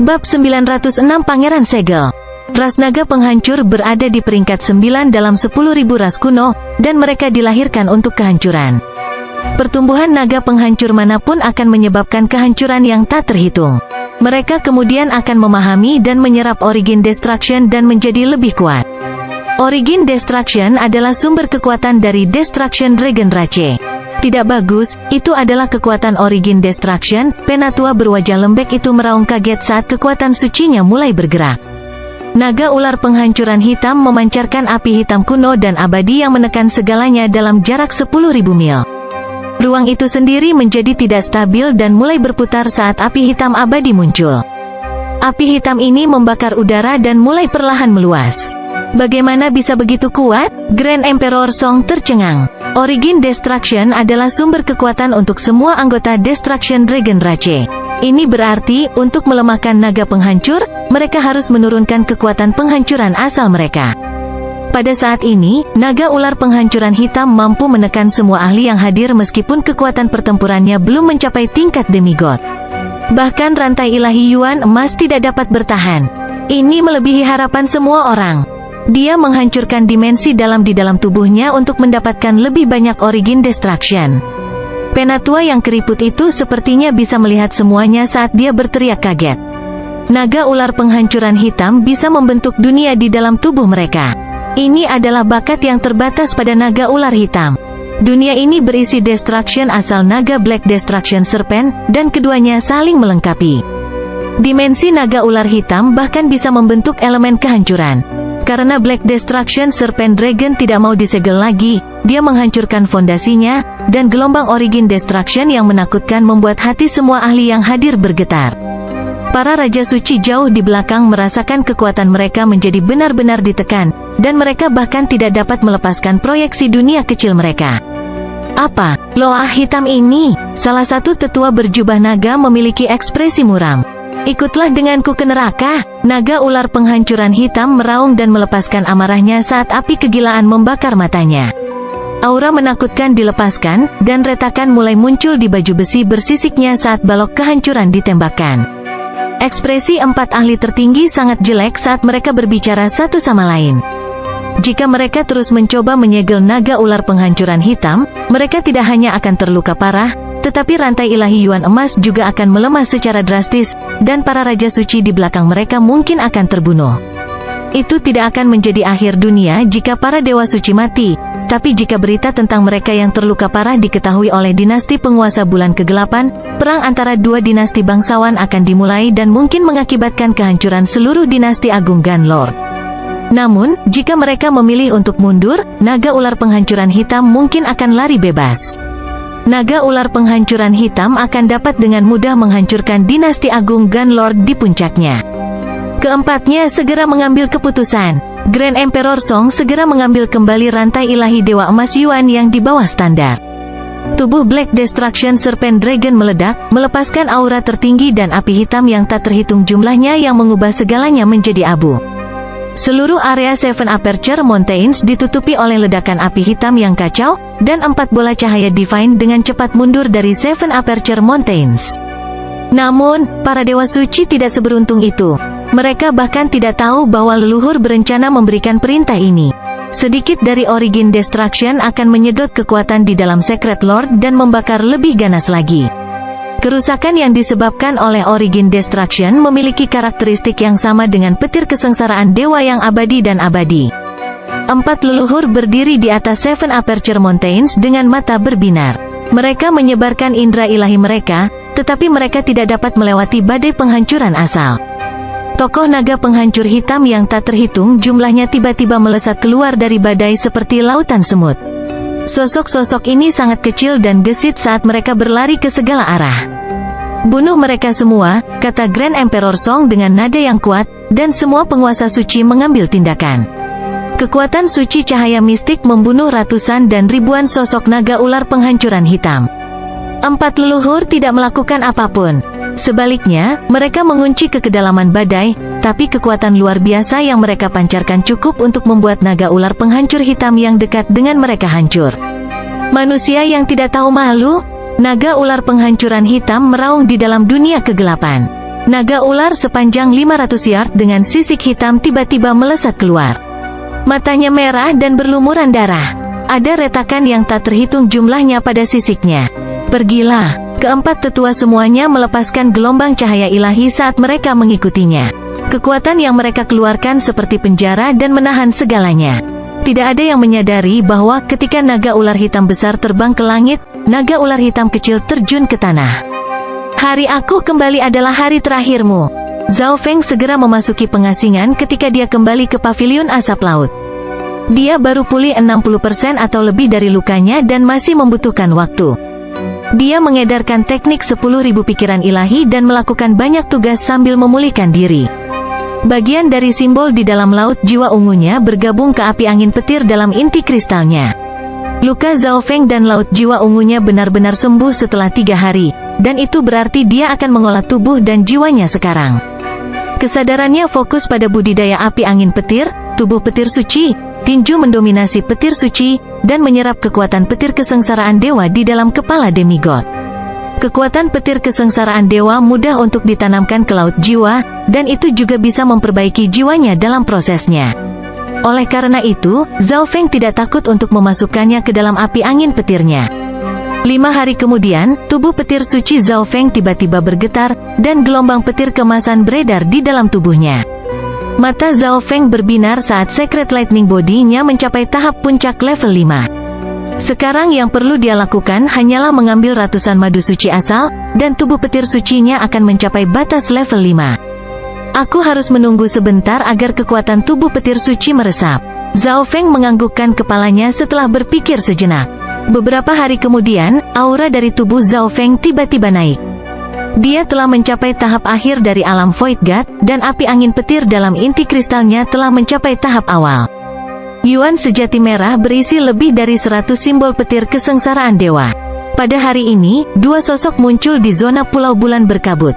Bab 906 Pangeran Segel. Ras naga penghancur berada di peringkat 9 dalam 10.000 ras kuno, dan mereka dilahirkan untuk kehancuran. Pertumbuhan naga penghancur manapun akan menyebabkan kehancuran yang tak terhitung. Mereka kemudian akan memahami dan menyerap Origin Destruction dan menjadi lebih kuat. Origin Destruction adalah sumber kekuatan dari Destruction Dragon Rache. Tidak bagus, itu adalah kekuatan Origin Destruction. Penatua berwajah lembek itu meraung kaget saat kekuatan sucinya mulai bergerak. Naga ular penghancuran hitam memancarkan api hitam kuno dan abadi yang menekan segalanya dalam jarak 10.000 mil. Ruang itu sendiri menjadi tidak stabil dan mulai berputar saat api hitam abadi muncul. Api hitam ini membakar udara dan mulai perlahan meluas. Bagaimana bisa begitu kuat? Grand Emperor Song tercengang. Origin Destruction adalah sumber kekuatan untuk semua anggota Destruction Dragon Rache. Ini berarti, untuk melemahkan naga penghancur, mereka harus menurunkan kekuatan penghancuran asal mereka. Pada saat ini, naga ular penghancuran hitam mampu menekan semua ahli yang hadir meskipun kekuatan pertempurannya belum mencapai tingkat demigod. Bahkan rantai ilahi Yuan emas tidak dapat bertahan. Ini melebihi harapan semua orang. Dia menghancurkan dimensi dalam di dalam tubuhnya untuk mendapatkan lebih banyak Origin Destruction. Penatua yang keriput itu sepertinya bisa melihat semuanya saat dia berteriak kaget. Naga ular penghancuran hitam bisa membentuk dunia di dalam tubuh mereka. Ini adalah bakat yang terbatas pada naga ular hitam. Dunia ini berisi Destruction asal naga Black Destruction Serpent, dan keduanya saling melengkapi. Dimensi naga ular hitam bahkan bisa membentuk elemen kehancuran. Karena Black Destruction Serpent Dragon tidak mau disegel lagi, dia menghancurkan fondasinya, dan gelombang Origin Destruction yang menakutkan membuat hati semua ahli yang hadir bergetar. Para Raja Suci jauh di belakang merasakan kekuatan mereka menjadi benar-benar ditekan, dan mereka bahkan tidak dapat melepaskan proyeksi dunia kecil mereka. Apa? Loa hitam ini? Salah satu tetua berjubah naga memiliki ekspresi muram. Ikutlah denganku ke neraka. Naga ular penghancuran hitam meraung dan melepaskan amarahnya saat api kegilaan membakar matanya. Aura menakutkan dilepaskan, dan retakan mulai muncul di baju besi bersisiknya saat balok kehancuran ditembakkan. Ekspresi empat ahli tertinggi sangat jelek saat mereka berbicara satu sama lain. Jika mereka terus mencoba menyegel naga ular penghancuran hitam, mereka tidak hanya akan terluka parah, tetapi rantai ilahi Yuan emas juga akan melemah secara drastis, dan para Raja Suci di belakang mereka mungkin akan terbunuh. Itu tidak akan menjadi akhir dunia jika para Dewa Suci mati, tapi jika berita tentang mereka yang terluka parah diketahui oleh dinasti penguasa bulan kegelapan, perang antara dua dinasti bangsawan akan dimulai dan mungkin mengakibatkan kehancuran seluruh dinasti agung Gunlord. Namun, jika mereka memilih untuk mundur, naga ular penghancuran hitam mungkin akan lari bebas. Naga ular penghancuran hitam akan dapat dengan mudah menghancurkan dinasti agung Gunlord di puncaknya. Keempatnya segera mengambil keputusan. Grand Emperor Song segera mengambil kembali rantai ilahi Dewa Emas Yuan yang di bawah standar. Tubuh Black Destruction Serpent Dragon meledak, melepaskan aura tertinggi dan api hitam yang tak terhitung jumlahnya yang mengubah segalanya menjadi abu. Seluruh area Seven Aperture Mountains ditutupi oleh ledakan api hitam yang kacau, dan 4 bola cahaya Divine dengan cepat mundur dari Seven Aperture Mountains. Namun, para Dewa Suci tidak seberuntung itu. Mereka bahkan tidak tahu bahwa leluhur berencana memberikan perintah ini. Sedikit dari Origin Destruction akan menyedot kekuatan di dalam Secret Lord dan membakar lebih ganas lagi. Kerusakan yang disebabkan oleh Origin Destruction memiliki karakteristik yang sama dengan petir kesengsaraan dewa yang abadi dan abadi. 4 leluhur berdiri di atas Seven Aperture Mountains dengan mata berbinar. Mereka menyebarkan indera ilahi mereka, tetapi mereka tidak dapat melewati badai penghancuran asal. Tokoh naga penghancur hitam yang tak terhitung jumlahnya tiba-tiba melesat keluar dari badai seperti lautan semut. Sosok-sosok ini sangat kecil dan gesit saat mereka berlari ke segala arah. Bunuh mereka semua, kata Grand Emperor Song dengan nada yang kuat, dan semua penguasa suci mengambil tindakan. Kekuatan suci cahaya mistik membunuh ratusan dan ribuan sosok naga ular penghancuran hitam. 4 leluhur tidak melakukan apapun. Sebaliknya, mereka mengunci ke kedalaman badai, tapi kekuatan luar biasa yang mereka pancarkan cukup untuk membuat naga ular penghancur hitam yang dekat dengan mereka hancur. Manusia yang tidak tahu malu, naga ular penghancuran hitam meraung di dalam dunia kegelapan. Naga ular sepanjang 500 yard dengan sisik hitam tiba-tiba melesat keluar. Matanya merah dan berlumuran darah. Ada retakan yang tak terhitung jumlahnya pada sisiknya. Pergilah. Keempat tetua semuanya melepaskan gelombang cahaya ilahi saat mereka mengikutinya. Kekuatan yang mereka keluarkan seperti penjara dan menahan segalanya. Tidak ada yang menyadari bahwa ketika naga ular hitam besar terbang ke langit, naga ular hitam kecil terjun ke tanah. Hari aku kembali adalah hari terakhirmu. Zhao Feng segera memasuki pengasingan ketika dia kembali ke paviliun asap laut. Dia baru pulih 60% atau lebih dari lukanya dan masih membutuhkan waktu. Dia mengedarkan teknik 10.000 pikiran ilahi dan melakukan banyak tugas sambil memulihkan diri. Bagian dari simbol di dalam laut jiwa ungunya bergabung ke api angin petir dalam inti kristalnya. Luka Zhao Feng dan laut jiwa ungunya benar-benar sembuh setelah 3 hari, dan itu berarti dia akan mengolah tubuh dan jiwanya sekarang. Kesadarannya fokus pada budidaya api angin petir, tubuh petir suci, tinju mendominasi petir suci, dan menyerap kekuatan petir kesengsaraan dewa di dalam kepala demigod. Kekuatan petir kesengsaraan dewa mudah untuk ditanamkan ke laut jiwa, dan itu juga bisa memperbaiki jiwanya dalam prosesnya. Oleh karena itu, Zhao Feng tidak takut untuk memasukkannya ke dalam api angin petirnya. 5 hari kemudian, tubuh petir suci Zhao Feng tiba-tiba bergetar, dan gelombang petir kemasan beredar di dalam tubuhnya. Mata Zhao Feng berbinar saat Secret Lightning Body-nya mencapai tahap puncak level 5. Sekarang yang perlu dia lakukan hanyalah mengambil ratusan madu suci asal, dan tubuh petir sucinya akan mencapai batas level 5. Aku harus menunggu sebentar agar kekuatan tubuh petir suci meresap. Zhao Feng menganggukkan kepalanya setelah berpikir sejenak. Beberapa hari kemudian, aura dari tubuh Zhao Feng tiba-tiba naik. Dia telah mencapai tahap akhir dari alam Void God, dan api angin petir dalam inti kristalnya telah mencapai tahap awal. Yuan sejati merah berisi lebih dari 100 simbol petir kesengsaraan dewa. Pada hari ini, 2 sosok muncul di zona pulau bulan berkabut.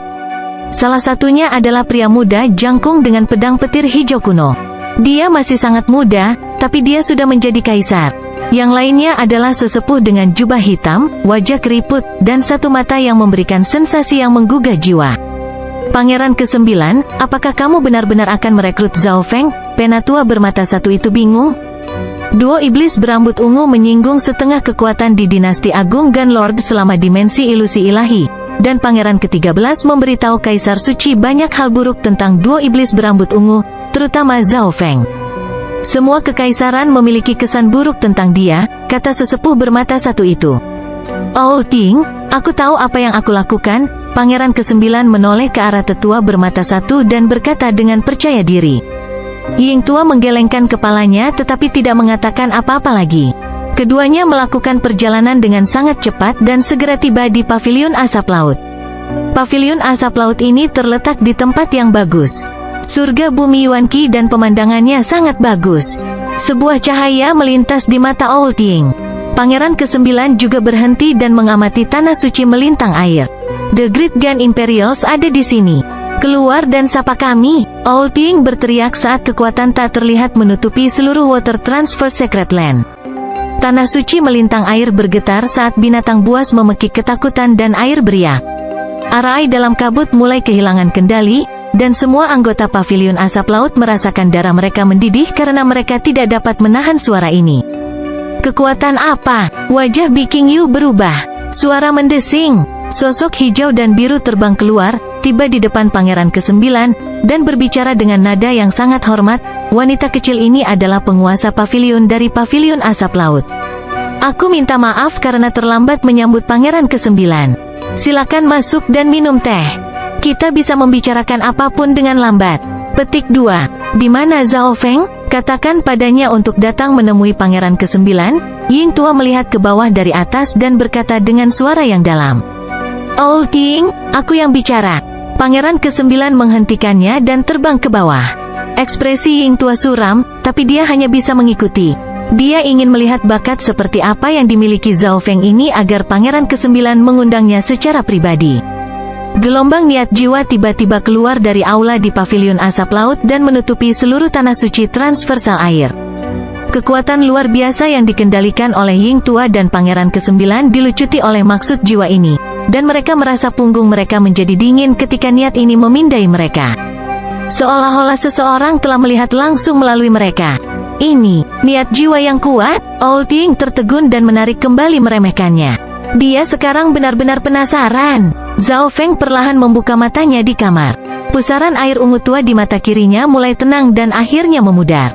Salah satunya adalah pria muda jangkung dengan pedang petir hijau kuno. Dia masih sangat muda, tapi dia sudah menjadi kaisar. Yang lainnya adalah sesepuh dengan jubah hitam, wajah keriput, dan satu mata yang memberikan sensasi yang menggugah jiwa. Pangeran ke-9, apakah kamu benar-benar akan merekrut Zhao Feng? Penatua bermata satu itu bingung. Duo iblis berambut ungu menyinggung setengah kekuatan di dinasti Agung Gun Lord selama dimensi ilusi ilahi. Dan Pangeran ke-13 memberitahu Kaisar Suci banyak hal buruk tentang duo iblis berambut ungu, terutama Zhao Feng. Semua kekaisaran memiliki kesan buruk tentang dia, kata sesepuh bermata satu itu. Oh King, aku tahu apa yang aku lakukan. Pangeran ke-9 menoleh ke arah tetua bermata satu dan berkata dengan percaya diri. Ying tua menggelengkan kepalanya tetapi tidak mengatakan apa-apa lagi. Keduanya melakukan perjalanan dengan sangat cepat dan segera tiba di paviliun asap laut. Paviliun asap laut ini terletak di tempat yang bagus. Surga bumi Yuan Qi dan pemandangannya sangat bagus. Sebuah cahaya melintas di mata Old Ying. Pangeran ke-9 juga berhenti dan mengamati tanah suci melintang air. The Great Gun Imperials ada di sini. Keluar dan sapa kami. Old Ying berteriak saat kekuatan tak terlihat menutupi seluruh water transfer Secret Land. Tanah suci melintang air bergetar saat binatang buas memekik ketakutan dan air beriak. Arai dalam kabut mulai kehilangan kendali, dan semua anggota paviliun asap laut merasakan darah mereka mendidih karena mereka tidak dapat menahan suara ini. Kekuatan apa? Wajah Biking Yu berubah. Suara mendesing. Sosok hijau dan biru terbang keluar, tiba di depan Pangeran ke-9, dan berbicara dengan nada yang sangat hormat. Wanita kecil ini adalah penguasa paviliun dari paviliun asap laut. Aku minta maaf karena terlambat menyambut Pangeran ke-9. Silakan masuk dan minum teh. Kita bisa membicarakan apapun dengan lambat. Petik 2. Di mana Zhao Feng? Katakan padanya untuk datang menemui Pangeran ke-9. Ying tua melihat ke bawah dari atas dan berkata dengan suara yang dalam. Old King, aku yang bicara. Pangeran ke-9 menghentikannya dan terbang ke bawah. Ekspresi Ying tua suram, tapi dia hanya bisa mengikuti. Dia ingin melihat bakat seperti apa yang dimiliki Zhao Feng ini agar Pangeran ke-9 mengundangnya secara pribadi. Gelombang niat jiwa tiba-tiba keluar dari aula di paviliun asap laut dan menutupi seluruh tanah suci transversal air. Kekuatan luar biasa yang dikendalikan oleh Ying tua dan Pangeran ke-9 dilucuti oleh maksud jiwa ini. dan mereka merasa punggung mereka menjadi dingin ketika niat ini memindai mereka. Seolah-olah seseorang telah melihat langsung melalui mereka. Ini, niat jiwa yang kuat. Old Ying tertegun dan menarik kembali meremehkannya. Dia sekarang benar-benar penasaran. Zhao Feng perlahan membuka matanya di kamar. Pusaran air ungu tua di mata kirinya mulai tenang dan akhirnya memudar.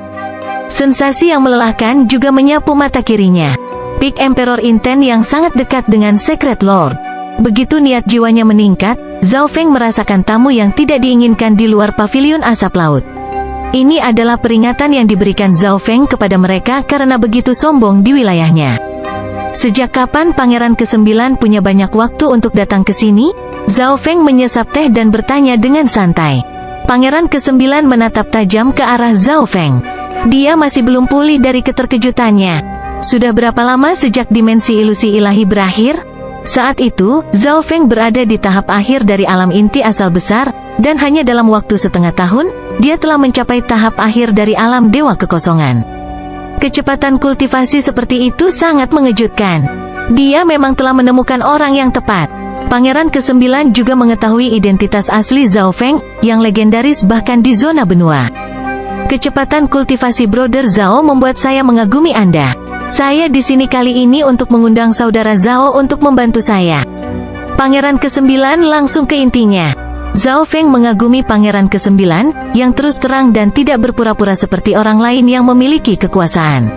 Sensasi yang melelahkan juga menyapu mata kirinya. Peak Emperor Inten yang sangat dekat dengan Secret Lord. Begitu niat jiwanya meningkat, Zhao Feng merasakan tamu yang tidak diinginkan di luar paviliun asap laut. Ini adalah peringatan yang diberikan Zhao Feng kepada mereka karena begitu sombong di wilayahnya. Sejak kapan Pangeran ke-9 punya banyak waktu untuk datang ke sini? Zhao Feng menyesap teh dan bertanya dengan santai. Pangeran ke-9 menatap tajam ke arah Zhao Feng. Dia masih belum pulih dari keterkejutannya. Sudah berapa lama sejak dimensi ilusi ilahi berakhir? Saat itu, Zhao Feng berada di tahap akhir dari alam inti asal besar, dan hanya dalam waktu setengah tahun, dia telah mencapai tahap akhir dari alam dewa kekosongan. Kecepatan kultivasi seperti itu sangat mengejutkan. Dia memang telah menemukan orang yang tepat. Pangeran ke-9 juga mengetahui identitas asli Zhao Feng, yang legendaris bahkan di zona benua. Kecepatan kultivasi Brother Zhao membuat saya mengagumi Anda. Saya di sini kali ini untuk mengundang saudara Zhao untuk membantu saya. Pangeran ke-9 langsung ke intinya. Zhao Feng mengagumi Pangeran ke-9, yang terus terang dan tidak berpura-pura seperti orang lain yang memiliki kekuasaan.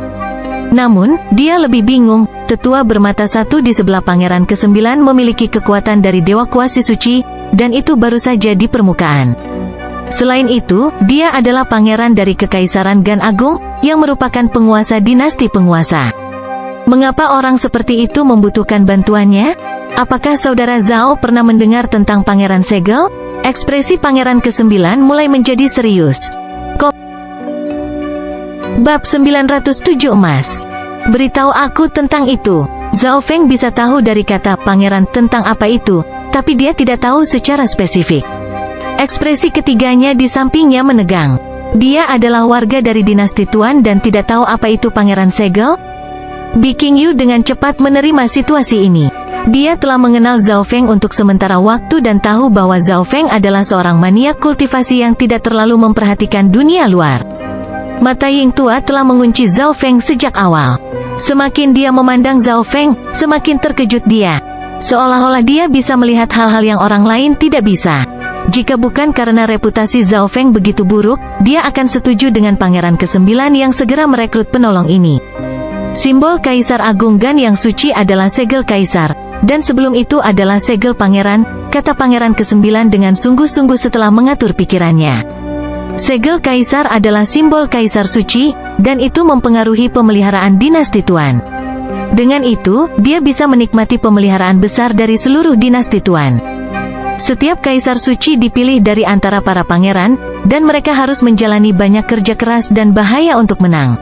Namun, dia lebih bingung. Tetua bermata satu di sebelah Pangeran ke-9 memiliki kekuatan dari Dewa Kuasi Suci, dan itu baru saja di permukaan. Selain itu, dia adalah pangeran dari Kekaisaran Gan Agung, yang merupakan penguasa dinasti penguasa. Mengapa orang seperti itu membutuhkan bantuannya? Apakah saudara Zhao pernah mendengar tentang Pangeran Segel? Ekspresi Pangeran ke-9 mulai menjadi serius. Bab 907 emas. Beritahu aku tentang itu. Zhao Feng bisa tahu dari kata pangeran tentang apa itu, tapi dia tidak tahu secara spesifik. Ekspresi ketiganya di sampingnya menegang. Dia adalah warga dari dinasti Tuan dan tidak tahu apa itu Pangeran Segel. Biking Yu dengan cepat menerima situasi ini. Dia telah mengenal Zhao Feng untuk sementara waktu dan tahu bahwa Zhao Feng adalah seorang maniak kultivasi yang tidak terlalu memperhatikan dunia luar. Mata Ying tua telah mengunci Zhao Feng sejak awal. Semakin dia memandang Zhao Feng, semakin terkejut dia. Seolah-olah dia bisa melihat hal-hal yang orang lain tidak bisa. Jika bukan karena reputasi Zhao Feng begitu buruk, dia akan setuju dengan Pangeran ke-9 yang segera merekrut penolong ini. Simbol Kaisar Agung Gan yang suci adalah segel Kaisar, dan sebelum itu adalah segel Pangeran, kata Pangeran ke-9 dengan sungguh-sungguh setelah mengatur pikirannya. Segel Kaisar adalah simbol Kaisar suci, dan itu mempengaruhi pemeliharaan dinasti Tuan. Dengan itu, dia bisa menikmati pemeliharaan besar dari seluruh dinasti Tuan. Setiap kaisar suci dipilih dari antara para pangeran, dan mereka harus menjalani banyak kerja keras dan bahaya untuk menang.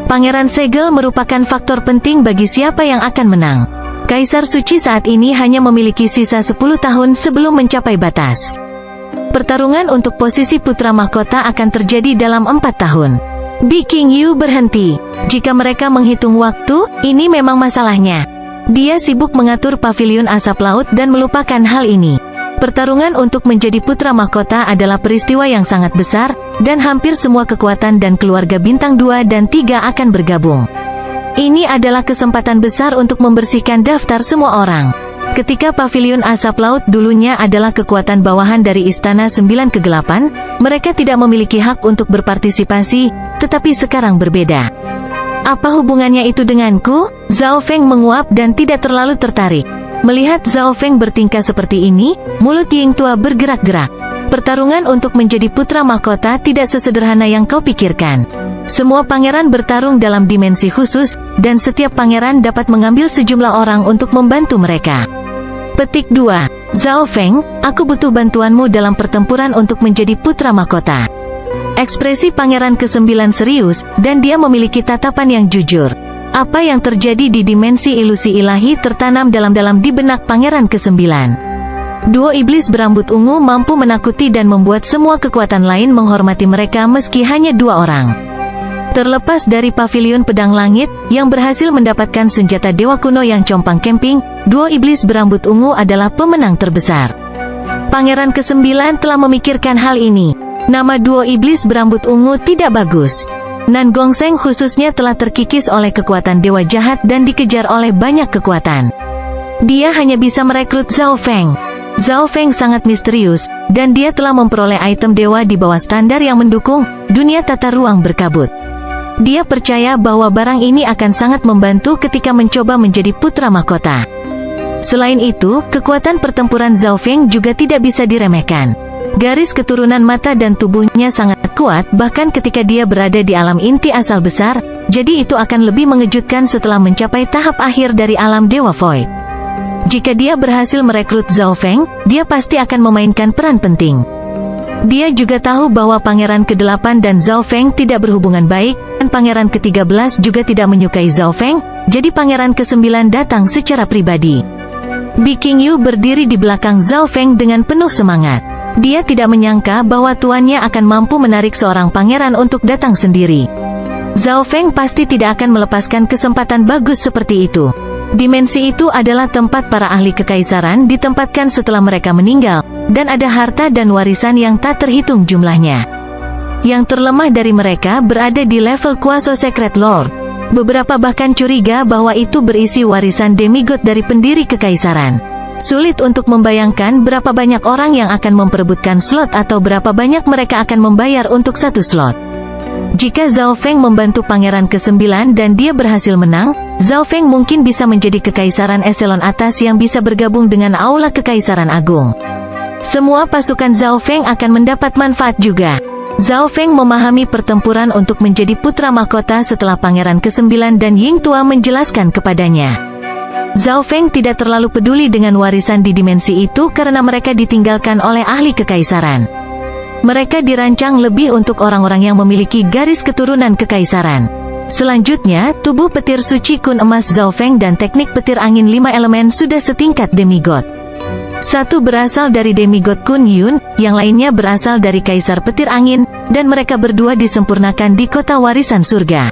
Pangeran Segel merupakan faktor penting bagi siapa yang akan menang. Kaisar suci saat ini hanya memiliki sisa 10 tahun sebelum mencapai batas. Pertarungan untuk posisi putra mahkota akan terjadi dalam 4 tahun. Biking Yu berhenti. Jika mereka menghitung waktu, ini memang masalahnya. Dia sibuk mengatur paviliun asap laut dan melupakan hal ini. Pertarungan untuk menjadi putra mahkota adalah peristiwa yang sangat besar, dan hampir semua kekuatan dan keluarga bintang 2 dan 3 akan bergabung. Ini adalah kesempatan besar untuk membersihkan daftar semua orang. Ketika paviliun asap laut dulunya adalah kekuatan bawahan dari Istana 9 Kegelapan, mereka tidak memiliki hak untuk berpartisipasi, tetapi sekarang berbeda. Apa hubungannya itu denganku? Zhao Feng menguap dan tidak terlalu tertarik. Melihat Zhao Feng bertingkah seperti ini, mulut Ying tua bergerak-gerak. Pertarungan untuk menjadi putra mahkota tidak sesederhana yang kau pikirkan. Semua pangeran bertarung dalam dimensi khusus, dan setiap pangeran dapat mengambil sejumlah orang untuk membantu mereka. Petik 2. Zhao Feng, aku butuh bantuanmu dalam pertempuran untuk menjadi putra mahkota. Ekspresi Pangeran ke-9 serius, dan dia memiliki tatapan yang jujur. Apa yang terjadi di dimensi ilusi ilahi tertanam dalam-dalam di benak Pangeran ke-9. Duo iblis berambut ungu mampu menakuti dan membuat semua kekuatan lain menghormati mereka meski hanya 2 orang. Terlepas dari pavilion pedang langit, yang berhasil mendapatkan senjata dewa kuno yang compang camping, duo iblis berambut ungu adalah pemenang terbesar. Pangeran ke-9 telah memikirkan hal ini. Nama duo iblis berambut ungu tidak bagus. Nan Gongseng khususnya telah terkikis oleh kekuatan dewa jahat dan dikejar oleh banyak kekuatan. Dia hanya bisa merekrut Zhao Feng. Zhao Feng sangat misterius, dan dia telah memperoleh item dewa di bawah standar yang mendukung dunia tata ruang berkabut. Dia percaya bahwa barang ini akan sangat membantu ketika mencoba menjadi putra mahkota. Selain itu, kekuatan pertempuran Zhao Feng juga tidak bisa diremehkan. Garis keturunan mata dan tubuhnya sangat kuat bahkan ketika dia berada di alam inti asal besar, jadi itu akan lebih mengejutkan setelah mencapai tahap akhir dari alam Dewa Void. Jika dia berhasil merekrut Zhao Feng, dia pasti akan memainkan peran penting. Dia juga tahu bahwa Pangeran ke-8 dan Zhao Feng tidak berhubungan baik, dan Pangeran ke-13 juga tidak menyukai Zhao Feng, jadi Pangeran ke-9 datang secara pribadi. Bi Qingyu berdiri di belakang Zhao Feng dengan penuh semangat. Dia tidak menyangka bahwa tuannya akan mampu menarik seorang pangeran untuk datang sendiri. Zhao Feng pasti tidak akan melepaskan kesempatan bagus seperti itu. Dimensi itu adalah tempat para ahli kekaisaran ditempatkan setelah mereka meninggal, dan ada harta dan warisan yang tak terhitung jumlahnya. Yang terlemah dari mereka berada di level kuasa Secret Lord. Beberapa bahkan curiga bahwa itu berisi warisan demigod dari pendiri kekaisaran. Sulit untuk membayangkan berapa banyak orang yang akan memperebutkan slot atau berapa banyak mereka akan membayar untuk satu slot. Jika Zhao Feng membantu Pangeran ke-9 dan dia berhasil menang, Zhao Feng mungkin bisa menjadi kekaisaran eselon atas yang bisa bergabung dengan Aula Kekaisaran Agung. Semua pasukan Zhao Feng akan mendapat manfaat juga. Zhao Feng memahami pertempuran untuk menjadi putra mahkota setelah Pangeran ke-9 dan Ying Tua menjelaskan kepadanya. Zhao Feng tidak terlalu peduli dengan warisan di dimensi itu karena mereka ditinggalkan oleh ahli kekaisaran. Mereka dirancang lebih untuk orang-orang yang memiliki garis keturunan kekaisaran. Selanjutnya, tubuh petir suci kun emas Zhao Feng dan teknik petir angin 5 elemen sudah setingkat demigod. Satu berasal dari demigod Kun Yun, yang lainnya berasal dari kaisar petir angin, dan mereka berdua disempurnakan di kota warisan surga.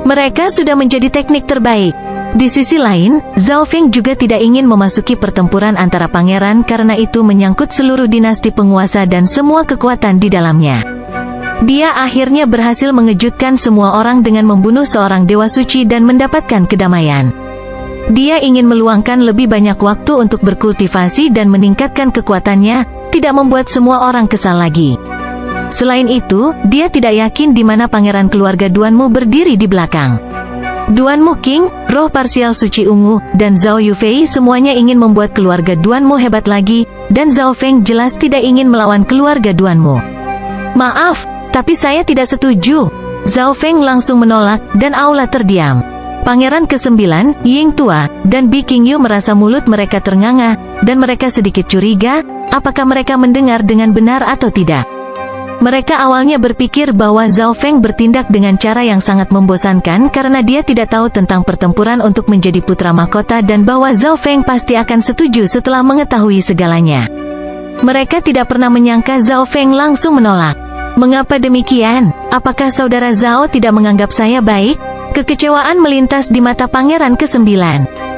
Mereka sudah menjadi teknik terbaik. Di sisi lain, Zhao Feng juga tidak ingin memasuki pertempuran antara pangeran karena itu menyangkut seluruh dinasti penguasa dan semua kekuatan di dalamnya. Dia akhirnya berhasil mengejutkan semua orang dengan membunuh seorang dewa suci dan mendapatkan kedamaian. Dia ingin meluangkan lebih banyak waktu untuk berkultivasi dan meningkatkan kekuatannya, tidak membuat semua orang kesal lagi. Selain itu, dia tidak yakin di mana pangeran keluarga Duanmu berdiri di belakang. Duanmu King, roh parsial suci ungu, dan Zhao Yufei semuanya ingin membuat keluarga Duanmu hebat lagi, dan Zhao Feng jelas tidak ingin melawan keluarga Duanmu. Maaf, tapi saya tidak setuju. Zhao Feng langsung menolak, dan Aula terdiam. Pangeran ke-9, Ying Tua, dan Bi Qingyu merasa mulut mereka ternganga, dan mereka sedikit curiga, apakah mereka mendengar dengan benar atau tidak. Mereka awalnya berpikir bahwa Zhao Feng bertindak dengan cara yang sangat membosankan karena dia tidak tahu tentang pertempuran untuk menjadi putra mahkota dan bahwa Zhao Feng pasti akan setuju setelah mengetahui segalanya. Mereka tidak pernah menyangka Zhao Feng langsung menolak. Mengapa demikian? Apakah saudara Zhao tidak menganggap saya baik? Kekecewaan melintas di mata Pangeran ke-9.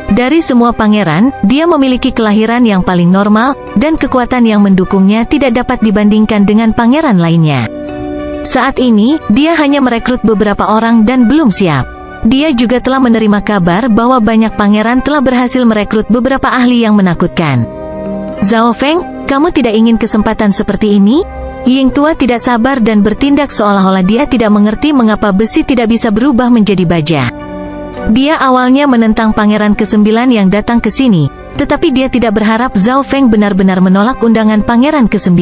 Dari semua pangeran, dia memiliki kelahiran yang paling normal, dan kekuatan yang mendukungnya tidak dapat dibandingkan dengan pangeran lainnya. Saat ini, dia hanya merekrut beberapa orang dan belum siap. Dia juga telah menerima kabar bahwa banyak pangeran telah berhasil merekrut beberapa ahli yang menakutkan. Zhao Feng, kamu tidak ingin kesempatan seperti ini? Ying Tua tidak sabar dan bertindak seolah-olah dia tidak mengerti mengapa besi tidak bisa berubah menjadi baja. Dia awalnya menentang Pangeran ke-9 yang datang ke sini, tetapi dia tidak berharap Zhao Feng benar-benar menolak undangan Pangeran ke-9.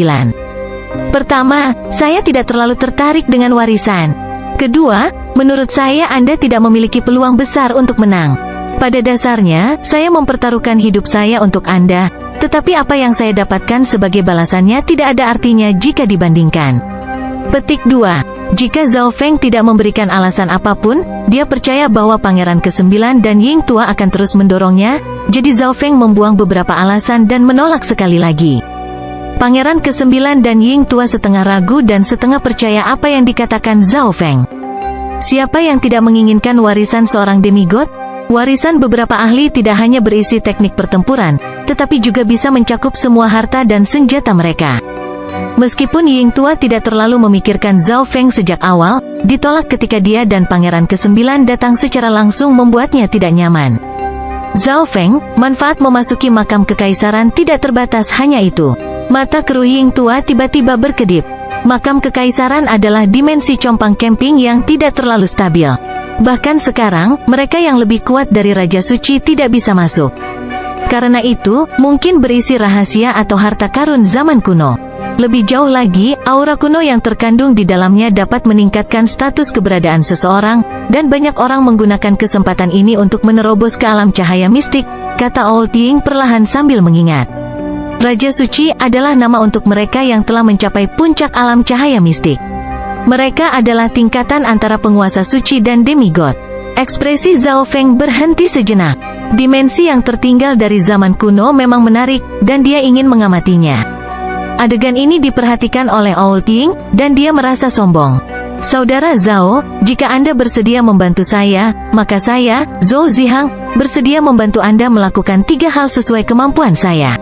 Pertama, saya tidak terlalu tertarik dengan warisan. Kedua, menurut saya Anda tidak memiliki peluang besar untuk menang. Pada dasarnya, saya mempertaruhkan hidup saya untuk Anda, tetapi apa yang saya dapatkan sebagai balasannya tidak ada artinya jika dibandingkan. Petik 2. Jika Zhao Feng tidak memberikan alasan apapun, dia percaya bahwa Pangeran ke-9 dan Ying Tua akan terus mendorongnya, jadi Zhao Feng membuang beberapa alasan dan menolak sekali lagi. Pangeran ke-9 dan Ying Tua setengah ragu dan setengah percaya apa yang dikatakan Zhao Feng. Siapa yang tidak menginginkan warisan seorang demigod? Warisan beberapa ahli tidak hanya berisi teknik pertempuran, tetapi juga bisa mencakup semua harta dan senjata mereka. Meskipun Ying Tua tidak terlalu memikirkan Zhao Feng sejak awal, ditolak ketika dia dan Pangeran ke-9 datang secara langsung membuatnya tidak nyaman. Zhao Feng, manfaat memasuki makam kekaisaran tidak terbatas hanya itu. Mata keruh Ying Tua tiba-tiba berkedip. Makam kekaisaran adalah dimensi compang camping yang tidak terlalu stabil. Bahkan sekarang, mereka yang lebih kuat dari Raja Suci tidak bisa masuk. Karena itu, mungkin berisi rahasia atau harta karun zaman kuno. Lebih jauh lagi, aura kuno yang terkandung di dalamnya dapat meningkatkan status keberadaan seseorang, dan banyak orang menggunakan kesempatan ini untuk menerobos ke alam cahaya mistik, kata Old Ying perlahan sambil mengingat. Raja Suci adalah nama untuk mereka yang telah mencapai puncak alam cahaya mistik. Mereka adalah tingkatan antara penguasa suci dan demigod. Ekspresi Zhao Feng berhenti sejenak. Dimensi yang tertinggal dari zaman kuno memang menarik, dan dia ingin mengamatinya. Adegan ini diperhatikan oleh Old Ying, dan dia merasa sombong. Saudara Zhao, jika Anda bersedia membantu saya, maka saya, Zhou Zihang, bersedia membantu Anda melakukan 3 hal sesuai kemampuan saya.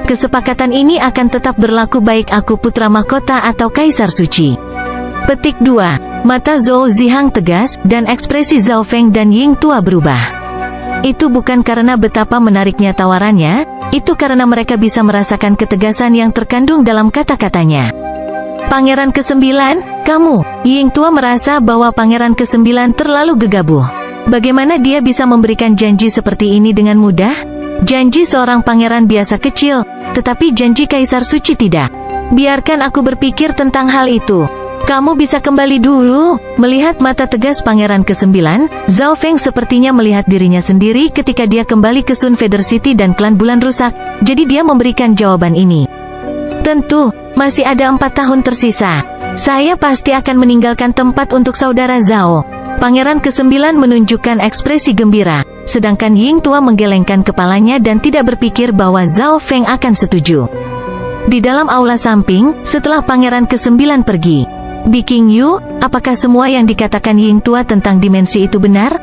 Kesepakatan ini akan tetap berlaku baik aku putra mahkota atau kaisar suci. Petik 2. Mata Zhou Zihang tegas, dan ekspresi Zhao Feng dan Ying Tua berubah. Itu bukan karena betapa menariknya tawarannya, itu karena mereka bisa merasakan ketegasan yang terkandung dalam kata-katanya. Pangeran ke-9, kamu. Ying Tua merasa bahwa Pangeran ke-9 terlalu gegabah. Bagaimana dia bisa memberikan janji seperti ini dengan mudah? Janji seorang pangeran biasa kecil, tetapi janji kaisar suci tidak. Biarkan aku berpikir tentang hal itu. Kamu bisa kembali dulu. Melihat mata tegas Pangeran ke-9, Zhao Feng sepertinya melihat dirinya sendiri ketika dia kembali ke Sun Feather City dan klan bulan rusak, jadi dia memberikan jawaban ini. Tentu, masih ada 4 tahun tersisa. Saya pasti akan meninggalkan tempat untuk saudara Zhao. Pangeran ke-9 menunjukkan ekspresi gembira, sedangkan Ying Tua menggelengkan kepalanya dan tidak berpikir bahwa Zhao Feng akan setuju. Di dalam aula samping, setelah Pangeran ke-9 pergi, Biking Yu, apakah semua yang dikatakan Ying Tua tentang dimensi itu benar?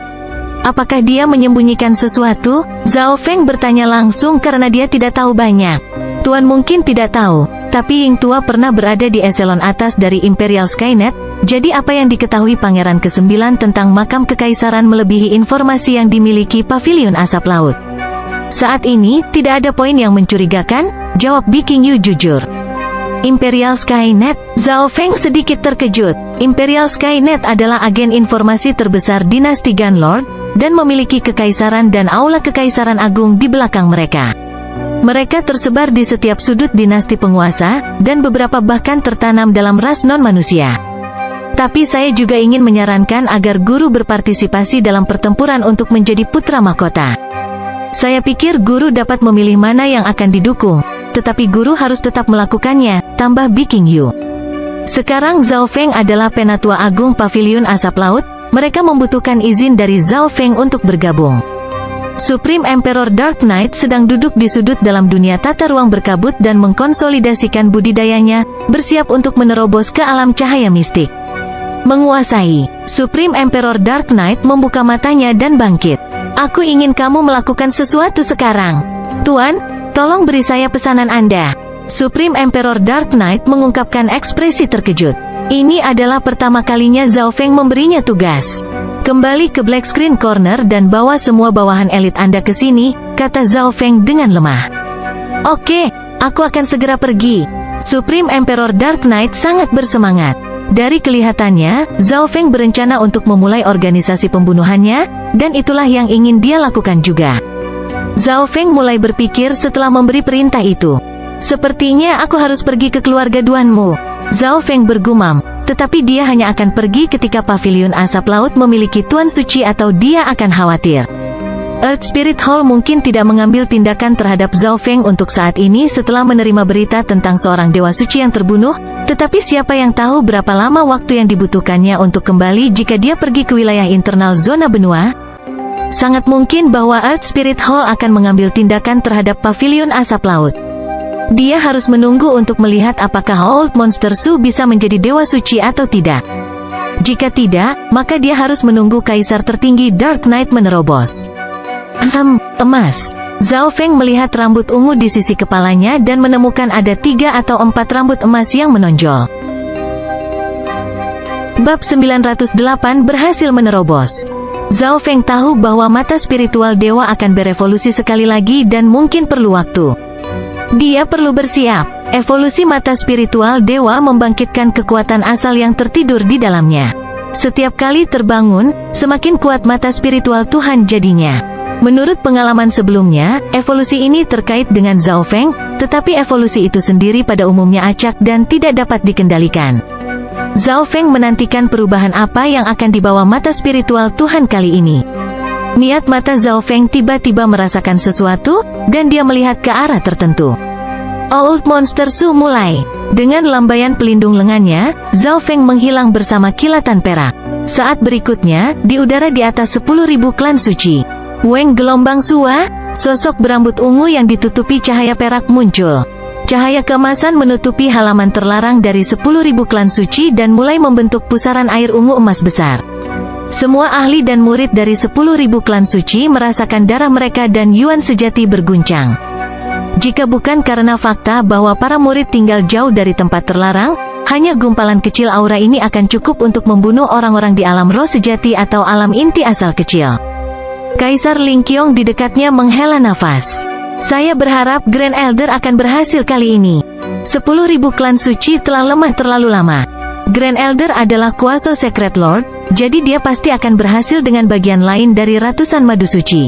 Apakah dia menyembunyikan sesuatu? Zhao Feng bertanya langsung karena dia tidak tahu banyak. Tuan mungkin tidak tahu, tapi Ying Tua pernah berada di eselon atas dari Imperial Skynet, jadi apa yang diketahui Pangeran ke-9 tentang makam kekaisaran melebihi informasi yang dimiliki Pavilion Asap Laut. Saat ini, tidak ada poin yang mencurigakan, jawab Biking Yu jujur. Imperial Skynet, Zhao Feng sedikit terkejut. Imperial Skynet adalah agen informasi terbesar dinasti Gunlord, dan memiliki kekaisaran dan aula kekaisaran agung di belakang mereka. Mereka tersebar di setiap sudut dinasti penguasa, dan beberapa bahkan tertanam dalam ras non-manusia. Tapi saya juga ingin menyarankan agar guru berpartisipasi dalam pertempuran untuk menjadi putra mahkota. Saya pikir guru dapat memilih mana yang akan didukung, tetapi guru harus tetap melakukannya, tambah Biking Yu. Sekarang Zhao Feng adalah penatua agung Pavilion Asap Laut, mereka membutuhkan izin dari Zhao Feng untuk bergabung. Supreme Emperor Dark Knight sedang duduk di sudut dalam dunia tata ruang berkabut dan mengkonsolidasikan budidayanya, bersiap untuk menerobos ke alam cahaya mistik. Menguasai. Supreme Emperor Dark Knight membuka matanya dan bangkit. Aku ingin kamu melakukan sesuatu sekarang. Tuan, tolong beri saya pesanan Anda. Supreme Emperor Dark Knight mengungkapkan ekspresi terkejut. Ini adalah pertama kalinya Zhao Feng memberinya tugas. Kembali ke Black Screen Corner dan bawa semua bawahan elit Anda ke sini, kata Zhao Feng dengan lemah. Oke, aku akan segera pergi. Supreme Emperor Dark Knight sangat bersemangat. Dari kelihatannya, Zhao Feng berencana untuk memulai organisasi pembunuhannya, dan itulah yang ingin dia lakukan juga. Zhao Feng mulai berpikir setelah memberi perintah itu. Sepertinya aku harus pergi ke keluarga tuanmu. Zhao Feng bergumam, tetapi dia hanya akan pergi ketika Pavilion Asap Laut memiliki tuan suci atau dia akan khawatir. Earth Spirit Hall mungkin tidak mengambil tindakan terhadap Zhao Feng untuk saat ini setelah menerima berita tentang seorang dewa suci yang terbunuh, tetapi siapa yang tahu berapa lama waktu yang dibutuhkannya untuk kembali jika dia pergi ke wilayah internal zona benua? Sangat mungkin bahwa Earth Spirit Hall akan mengambil tindakan terhadap Pavilion Asap Laut. Dia harus menunggu untuk melihat apakah Old Monster Su bisa menjadi dewa suci atau tidak. Jika tidak, maka dia harus menunggu kaisar tertinggi Dark Knight menerobos. Emas. Zhao Feng melihat rambut ungu di sisi kepalanya dan menemukan ada 3 atau 4 rambut emas yang menonjol. Bab 908 berhasil menerobos. Zhao Feng tahu bahwa mata spiritual dewa akan berevolusi sekali lagi dan mungkin perlu waktu. Dia perlu bersiap. Evolusi mata spiritual dewa membangkitkan kekuatan asal yang tertidur di dalamnya. Setiap kali terbangun, semakin kuat mata spiritual Tuhan jadinya. Menurut pengalaman sebelumnya, evolusi ini terkait dengan Zhao Feng, tetapi evolusi itu sendiri pada umumnya acak dan tidak dapat dikendalikan. Zhao Feng menantikan perubahan apa yang akan dibawa mata spiritual Tuhan kali ini. Niat mata Zhao Feng tiba-tiba merasakan sesuatu, dan dia melihat ke arah tertentu. Old Monster Su mulai. Dengan lambaian pelindung lengannya, Zhao Feng menghilang bersama kilatan perak. Saat berikutnya, di udara di atas 10.000 klan suci. Weng gelombang Sua, sosok berambut ungu yang ditutupi cahaya perak muncul. Cahaya keemasan menutupi halaman terlarang dari 10.000 klan suci dan mulai membentuk pusaran air ungu emas besar. Semua ahli dan murid dari 10.000 klan suci merasakan darah mereka dan yuan sejati berguncang. Jika bukan karena fakta bahwa para murid tinggal jauh dari tempat terlarang, hanya gumpalan kecil aura ini akan cukup untuk membunuh orang-orang di alam roh sejati atau alam inti asal kecil. Kaisar Ling Qiong di dekatnya menghela nafas. Saya berharap Grand Elder akan berhasil kali ini. 10.000 klan suci telah lemah terlalu lama. Grand Elder adalah kuasa Secret Lord, jadi dia pasti akan berhasil dengan bagian lain dari ratusan madu suci.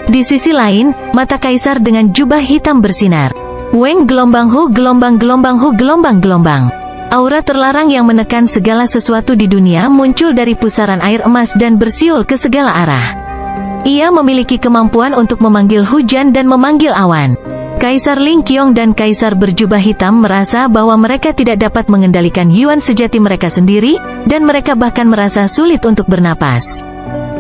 Di sisi lain, mata kaisar dengan jubah hitam bersinar. Weng gelombang hu gelombang gelombang hu gelombang gelombang. Aura terlarang yang menekan segala sesuatu di dunia muncul dari pusaran air emas dan bersiul ke segala arah. Ia memiliki kemampuan untuk memanggil hujan dan memanggil awan. Kaisar Ling Qiong dan Kaisar berjubah hitam merasa bahwa mereka tidak dapat mengendalikan yuan sejati mereka sendiri, dan mereka bahkan merasa sulit untuk bernapas.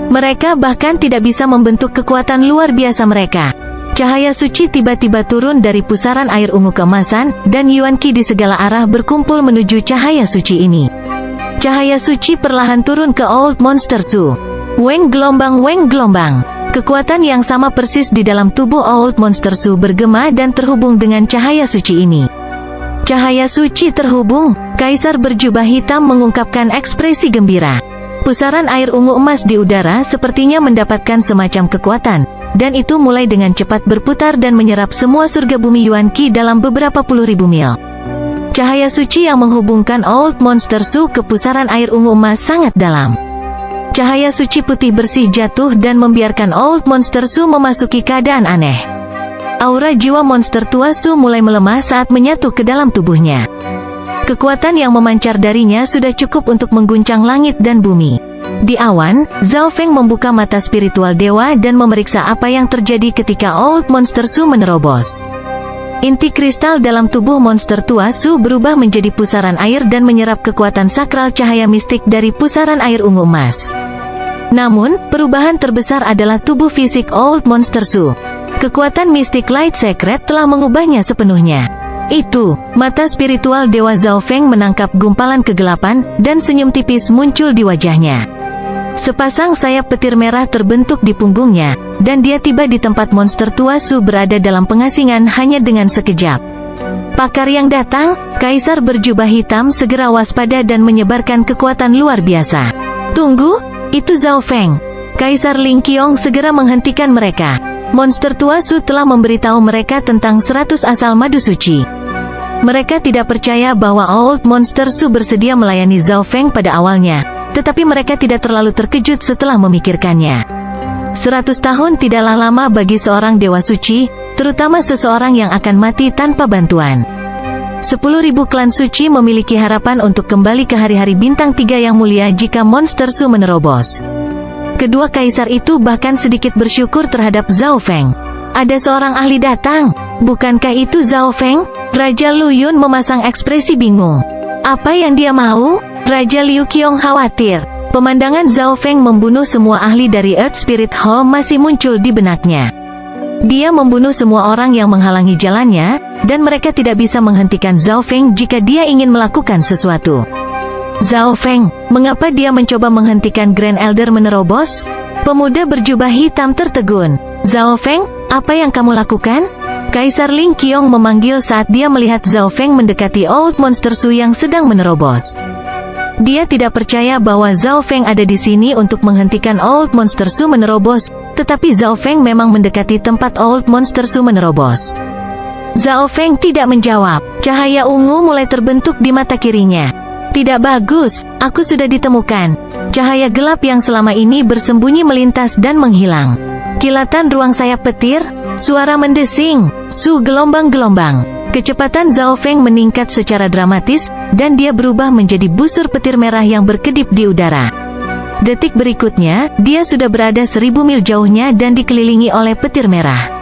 Mereka bahkan tidak bisa membentuk kekuatan luar biasa mereka. Cahaya suci tiba-tiba turun dari pusaran air ungu keemasan, dan yuan qi di segala arah berkumpul menuju cahaya suci ini. Cahaya suci perlahan turun ke Old Monster Su. Weng gelombang. Kekuatan yang sama persis di dalam tubuh Old Monster Su bergema dan terhubung dengan cahaya suci ini. Cahaya suci terhubung, Kaisar berjubah hitam mengungkapkan ekspresi gembira. Pusaran air ungu emas di udara sepertinya mendapatkan semacam kekuatan, dan itu mulai dengan cepat berputar dan menyerap semua surga bumi Yuan Qi dalam beberapa puluh ribu mil. Cahaya suci yang menghubungkan Old Monster Su ke pusaran air ungu emas sangat dalam. Cahaya suci putih bersih jatuh dan membiarkan Old Monster Su memasuki keadaan aneh. Aura jiwa monster tua Su mulai melemah saat menyatu ke dalam tubuhnya. Kekuatan yang memancar darinya sudah cukup untuk mengguncang langit dan bumi. Di awan, Zhao Feng membuka mata spiritual dewa dan memeriksa apa yang terjadi ketika Old Monster Su menerobos. Inti kristal dalam tubuh monster tua Su berubah menjadi pusaran air dan menyerap kekuatan sakral cahaya mistik dari pusaran air ungu emas. Namun, perubahan terbesar adalah tubuh fisik Old Monster Su. Kekuatan mistik Light Secret telah mengubahnya sepenuhnya. Itu, mata spiritual Dewa Zhao Feng menangkap gumpalan kegelapan, dan senyum tipis muncul di wajahnya. Sepasang sayap petir merah terbentuk di punggungnya, dan dia tiba di tempat monster tua Su berada dalam pengasingan hanya dengan sekejap. Pakar yang datang, Kaisar berjubah hitam segera waspada dan menyebarkan kekuatan luar biasa. Tunggu! Itu Zhao Feng. Kaisar Ling Qiong segera menghentikan mereka. Monster tua Su telah memberitahu mereka tentang 100 asal madu suci. Mereka tidak percaya bahwa Old Monster Su bersedia melayani Zhao Feng pada awalnya, tetapi mereka tidak terlalu terkejut setelah memikirkannya. 100 tahun tidaklah lama bagi seorang dewa suci, terutama seseorang yang akan mati tanpa bantuan. 10.000 klan suci memiliki harapan untuk kembali ke hari-hari bintang 3 yang mulia jika Monster Su menerobos. Kedua kaisar itu bahkan sedikit bersyukur terhadap Zhao Feng. Ada seorang ahli datang. Bukankah itu Zhao Feng? Raja Lu Yun memasang ekspresi bingung. Apa yang dia mau? Raja Liu Qiong khawatir. Pemandangan Zhao Feng membunuh semua ahli dari Earth Spirit Hall masih muncul di benaknya. Dia membunuh semua orang yang menghalangi jalannya, dan mereka tidak bisa menghentikan Zhao Feng jika dia ingin melakukan sesuatu. Zhao Feng, mengapa dia mencoba menghentikan Grand Elder menerobos? Pemuda berjubah hitam tertegun. Zhao Feng, apa yang kamu lakukan? Kaisar Ling Qiong memanggil saat dia melihat Zhao Feng mendekati Old Monster Su yang sedang menerobos. Dia tidak percaya bahwa Zhao Feng ada di sini untuk menghentikan Old Monster Su menerobos, tetapi Zhao Feng memang mendekati tempat Old Monster Su menerobos. Zhao Feng tidak menjawab. Cahaya ungu mulai terbentuk di mata kirinya. Tidak bagus, aku sudah ditemukan. Cahaya gelap yang selama ini bersembunyi melintas dan menghilang. Kilatan ruang sayap petir, suara mendesing, su gelombang-gelombang. Kecepatan Zhao Feng meningkat secara dramatis, dan dia berubah menjadi busur petir merah yang berkedip di udara. Detik berikutnya, dia sudah berada 1000 mil jauhnya dan dikelilingi oleh petir merah.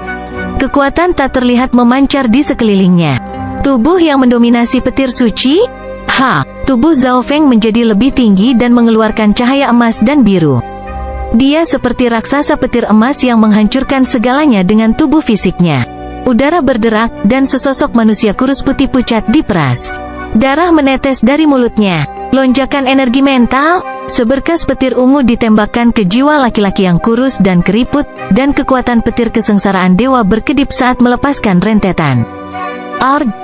Kekuatan tak terlihat memancar di sekelilingnya. Tubuh yang mendominasi petir suci? Tubuh Zhao Feng menjadi lebih tinggi dan mengeluarkan cahaya emas dan biru. Dia seperti raksasa petir emas yang menghancurkan segalanya dengan tubuh fisiknya. Udara berderak, dan sesosok manusia kurus putih pucat diperas. Darah menetes dari mulutnya. Lonjakan energi mental, seberkas petir ungu ditembakkan ke jiwa laki-laki yang kurus dan keriput, dan kekuatan petir kesengsaraan dewa berkedip saat melepaskan rentetan.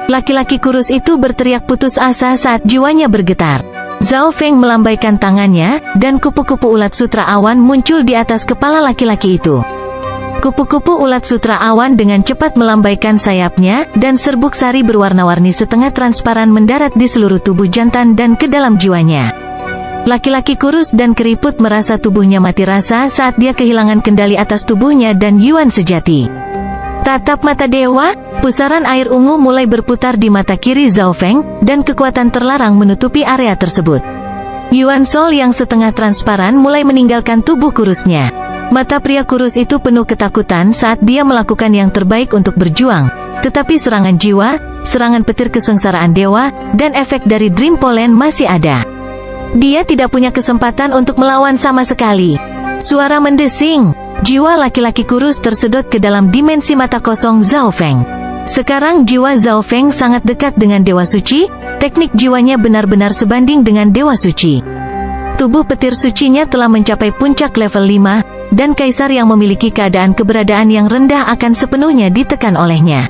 Laki-laki kurus itu berteriak putus asa saat jiwanya bergetar. Zhao Feng melambaikan tangannya, dan kupu-kupu ulat sutra awan muncul di atas kepala laki-laki itu. Kupu-kupu ulat sutra awan dengan cepat melambaikan sayapnya, dan serbuk sari berwarna-warni setengah transparan mendarat di seluruh tubuh jantan dan ke dalam jiwanya. Laki-laki kurus dan keriput merasa tubuhnya mati rasa saat dia kehilangan kendali atas tubuhnya dan Yuan sejati. Tatap mata dewa, pusaran air ungu mulai berputar di mata kiri Zhao Feng, dan kekuatan terlarang menutupi area tersebut. Yuan Sol yang setengah transparan mulai meninggalkan tubuh kurusnya. Mata pria kurus itu penuh ketakutan saat dia melakukan yang terbaik untuk berjuang, tetapi serangan jiwa, serangan petir kesengsaraan dewa, dan efek dari Dream Pollen masih ada. Dia tidak punya kesempatan untuk melawan sama sekali. Suara mendesing. Jiwa laki-laki kurus tersedot ke dalam dimensi mata kosong Zhao Feng. Sekarang jiwa Zhao Feng sangat dekat dengan Dewa Suci, teknik jiwanya benar-benar sebanding dengan Dewa Suci. Tubuh petir sucinya telah mencapai puncak level 5, dan kaisar yang memiliki keberadaan yang rendah akan sepenuhnya ditekan olehnya.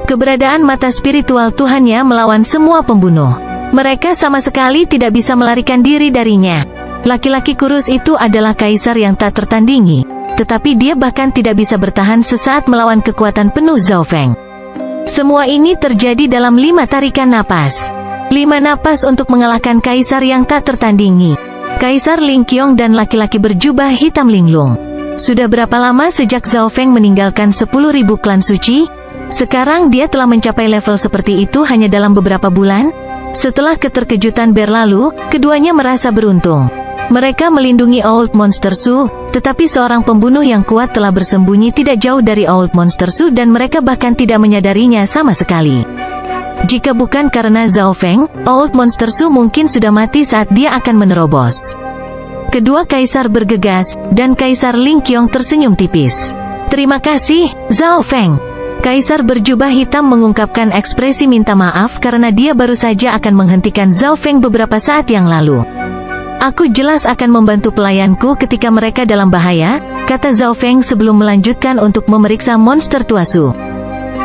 Keberadaan mata spiritual Tuhannya melawan semua pembunuh. Mereka sama sekali tidak bisa melarikan diri darinya. Laki-laki kurus itu adalah kaisar yang tak tertandingi, tetapi dia bahkan tidak bisa bertahan sesaat melawan kekuatan penuh Zhao Feng. Semua ini terjadi dalam 5 tarikan napas. 5 napas untuk mengalahkan kaisar yang tak tertandingi. Kaisar Ling Qiong dan laki-laki berjubah hitam linglung. Sudah berapa lama sejak Zhao Feng meninggalkan 10.000 klan suci? Sekarang dia telah mencapai level seperti itu hanya dalam beberapa bulan. Setelah keterkejutan berlalu, keduanya merasa beruntung. Mereka melindungi Old Monster Su, tetapi seorang pembunuh yang kuat telah bersembunyi tidak jauh dari Old Monster Su dan mereka bahkan tidak menyadarinya sama sekali. Jika bukan karena Zhao Feng, Old Monster Su mungkin sudah mati saat dia akan menerobos. Kedua kaisar bergegas, dan Kaisar Ling Qiong tersenyum tipis. Terima kasih, Zhao Feng. Kaisar berjubah hitam mengungkapkan ekspresi minta maaf karena dia baru saja akan menghentikan Zhao Feng beberapa saat yang lalu. Aku jelas akan membantu pelayanku ketika mereka dalam bahaya, kata Zhao Feng sebelum melanjutkan untuk memeriksa monster tua Su.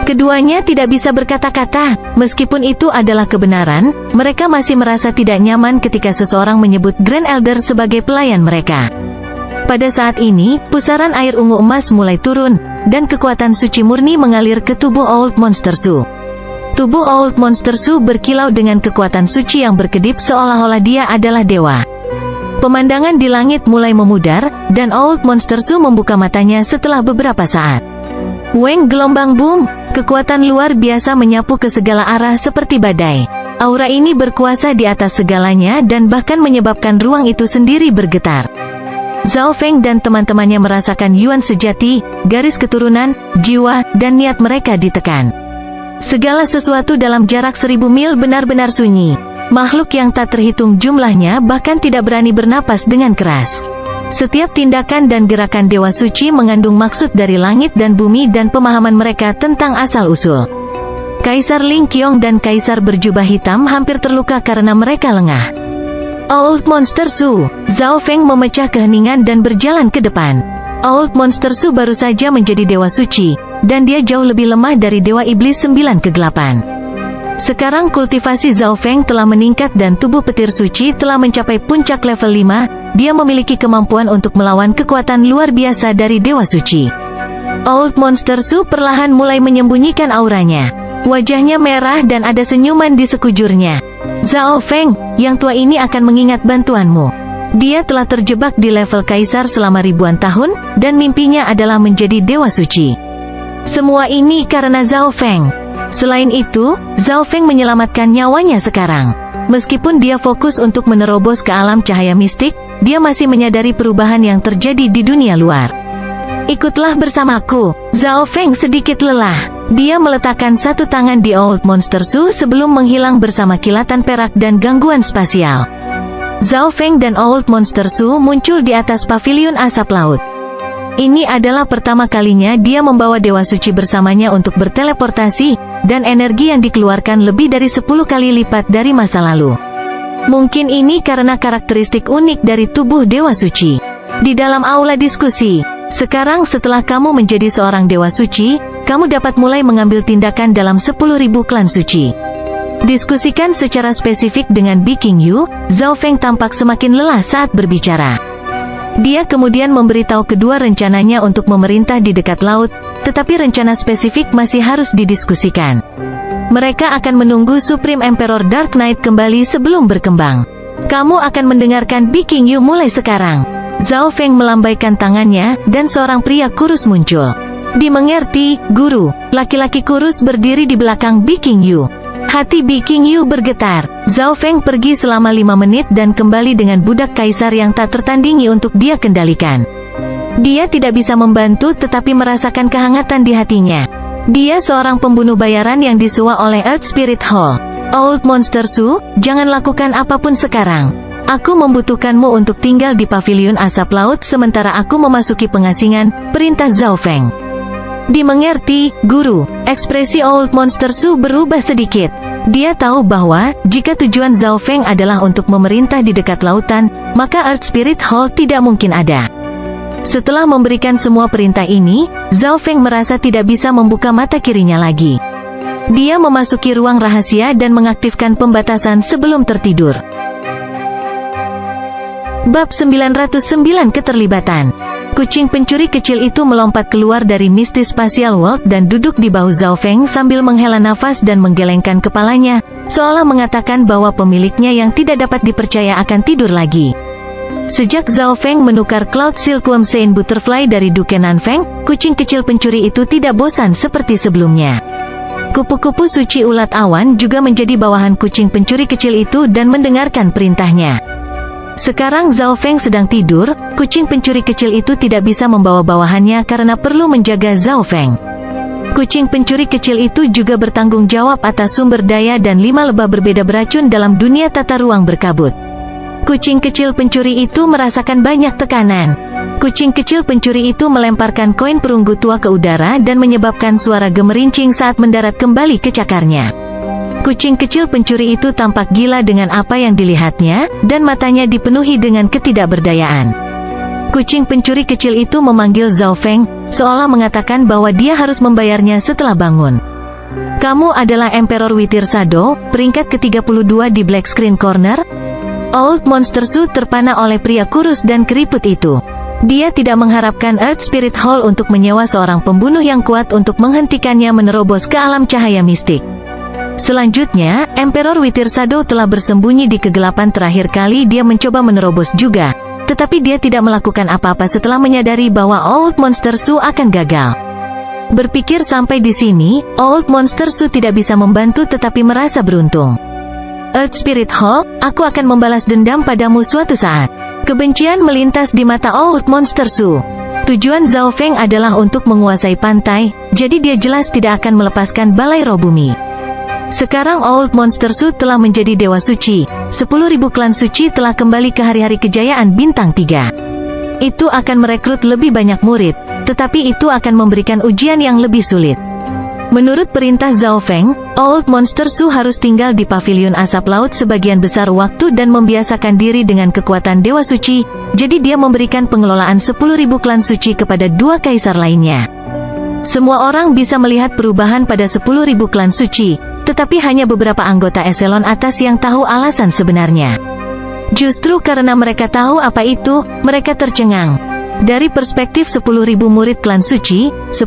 Keduanya tidak bisa berkata-kata, meskipun itu adalah kebenaran, mereka masih merasa tidak nyaman ketika seseorang menyebut Grand Elder sebagai pelayan mereka. Pada saat ini, pusaran air ungu emas mulai turun, dan kekuatan suci murni mengalir ke tubuh Old Monster Su. Tubuh Old Monster Su berkilau dengan kekuatan suci yang berkedip seolah-olah dia adalah dewa. Pemandangan di langit mulai memudar, dan Old Monster Su membuka matanya setelah beberapa saat. Weng gelombang boom, kekuatan luar biasa menyapu ke segala arah seperti badai. Aura ini berkuasa di atas segalanya dan bahkan menyebabkan ruang itu sendiri bergetar. Zhao Feng dan teman-temannya merasakan Yuan sejati, garis keturunan, jiwa, dan niat mereka ditekan. Segala sesuatu dalam jarak 1000 mil benar-benar sunyi. Makhluk yang tak terhitung jumlahnya bahkan tidak berani bernapas dengan keras. Setiap tindakan dan gerakan Dewa Suci mengandung maksud dari langit dan bumi dan pemahaman mereka tentang asal-usul. Kaisar Ling Qiong dan Kaisar berjubah hitam hampir terluka karena mereka lengah. Old Monster Su. Zhao Feng memecah keheningan dan berjalan ke depan. Old Monster Su baru saja menjadi dewa suci, dan dia jauh lebih lemah dari dewa iblis 9 kegelapan. Sekarang kultivasi Zhao Feng telah meningkat dan tubuh petir suci telah mencapai puncak level 5, dia memiliki kemampuan untuk melawan kekuatan luar biasa dari dewa suci. Old Monster Su perlahan mulai menyembunyikan auranya. Wajahnya merah dan ada senyuman di sekujurnya. Zhao Feng, yang tua ini akan mengingat bantuanmu. Dia telah terjebak di level kaisar selama ribuan tahun, dan mimpinya adalah menjadi dewa suci. Semua ini karena Zhao Feng. Selain itu, Zhao Feng menyelamatkan nyawanya sekarang. Meskipun dia fokus untuk menerobos ke alam cahaya mistik, dia masih menyadari perubahan yang terjadi di dunia luar. Ikutlah bersamaku. Zhao Feng sedikit lelah. Dia meletakkan satu tangan di Old Monster Su sebelum menghilang bersama kilatan perak dan gangguan spasial. Zhao Feng dan Old Monster Su muncul di atas paviliun asap laut. Ini adalah pertama kalinya dia membawa dewa suci bersamanya untuk berteleportasi, dan energi yang dikeluarkan lebih dari 10 kali lipat dari masa lalu. Mungkin ini karena karakteristik unik dari tubuh dewa suci. Di dalam aula diskusi, sekarang setelah kamu menjadi seorang dewa suci, kamu dapat mulai mengambil tindakan dalam 10.000 klan suci. Diskusikan secara spesifik dengan Biking Yu. Zhao Feng tampak semakin lelah saat berbicara. Dia kemudian memberitahu kedua rencananya untuk memerintah di dekat laut, tetapi rencana spesifik masih harus didiskusikan. Mereka akan menunggu Supreme Emperor Dark Knight kembali sebelum berkembang. Kamu akan mendengarkan Biking Yu mulai sekarang. Zhao Feng melambaikan tangannya, dan seorang pria kurus muncul. Dimengerti, guru. Laki-laki kurus berdiri di belakang Biking Yu. Hati Biking Yu bergetar. Zhao Feng pergi selama 5 menit dan kembali dengan budak kaisar yang tak tertandingi untuk dia kendalikan. Dia tidak bisa membantu tetapi merasakan kehangatan di hatinya. Dia seorang pembunuh bayaran yang disuap oleh Earth Spirit Hall. Old Monster Su, jangan lakukan apapun sekarang. Aku membutuhkanmu untuk tinggal di paviliun asap laut sementara aku memasuki pengasingan, perintah Zhao Feng. Dimengerti, guru. Ekspresi Old Monster Su berubah sedikit. Dia tahu bahwa, jika tujuan Zhao Feng adalah untuk memerintah di dekat lautan, maka Earth Spirit Hall tidak mungkin ada. Setelah memberikan semua perintah ini, Zhao Feng merasa tidak bisa membuka mata kirinya lagi. Dia memasuki ruang rahasia dan mengaktifkan pembatasan sebelum tertidur. Bab 909 Keterlibatan. Kucing pencuri kecil itu melompat keluar dari Misty Spatial World dan duduk di bahu Zhao Feng sambil menghela nafas dan menggelengkan kepalanya, seolah mengatakan bahwa pemiliknya yang tidak dapat dipercaya akan tidur lagi. Sejak Zhao Feng menukar Cloud Silkworm Sein Butterfly dari Duke Nanfeng, kucing kecil pencuri itu tidak bosan seperti sebelumnya. Kupu-kupu suci ulat awan juga menjadi bawahan kucing pencuri kecil itu dan mendengarkan perintahnya. Sekarang Zhao Feng sedang tidur, kucing pencuri kecil itu tidak bisa membawa bawahannya karena perlu menjaga Zhao Feng. Kucing pencuri kecil itu juga bertanggung jawab atas sumber daya dan 5 lebah berbeda beracun dalam dunia tata ruang berkabut. Kucing kecil pencuri itu merasakan banyak tekanan. Kucing kecil pencuri itu melemparkan koin perunggu tua ke udara dan menyebabkan suara gemerincing saat mendarat kembali ke cakarnya. Kucing kecil pencuri itu tampak gila dengan apa yang dilihatnya, dan matanya dipenuhi dengan ketidakberdayaan. Kucing pencuri kecil itu memanggil Zhao Feng, seolah mengatakan bahwa dia harus membayarnya setelah bangun. Kamu adalah Emperor Witir Shadow, peringkat ke-32 di Black Screen Corner? Old Monster Su terpana oleh pria kurus dan keriput itu. Dia tidak mengharapkan Earth Spirit Hall untuk menyewa seorang pembunuh yang kuat untuk menghentikannya menerobos ke alam cahaya mistik. Selanjutnya, Emperor Witir Shadow telah bersembunyi di kegelapan. Terakhir kali dia mencoba menerobos juga, tetapi dia tidak melakukan apa-apa setelah menyadari bahwa Old Monster Su akan gagal. Berpikir sampai di sini, Old Monster Su tidak bisa membantu tetapi merasa beruntung. Earth Spirit Hall, aku akan membalas dendam padamu suatu saat. Kebencian melintas di mata Old Monster Su. Tujuan Zhao Feng adalah untuk menguasai pantai, jadi dia jelas tidak akan melepaskan balai roh bumi. Sekarang Old Monster Su telah menjadi dewa suci. 10.000 klan suci telah kembali ke hari-hari kejayaan bintang 3. Itu akan merekrut lebih banyak murid, tetapi itu akan memberikan ujian yang lebih sulit. Menurut perintah Zhao Feng, Old Monster Su harus tinggal di pavilion asap laut sebagian besar waktu dan membiasakan diri dengan kekuatan Dewa Suci, jadi dia memberikan pengelolaan 10.000 klan suci kepada 2 kaisar lainnya. Semua orang bisa melihat perubahan pada 10.000 klan suci, tetapi hanya beberapa anggota eselon atas yang tahu alasan sebenarnya. Justru karena mereka tahu apa itu, mereka tercengang. Dari perspektif 10.000 murid klan suci, 10.000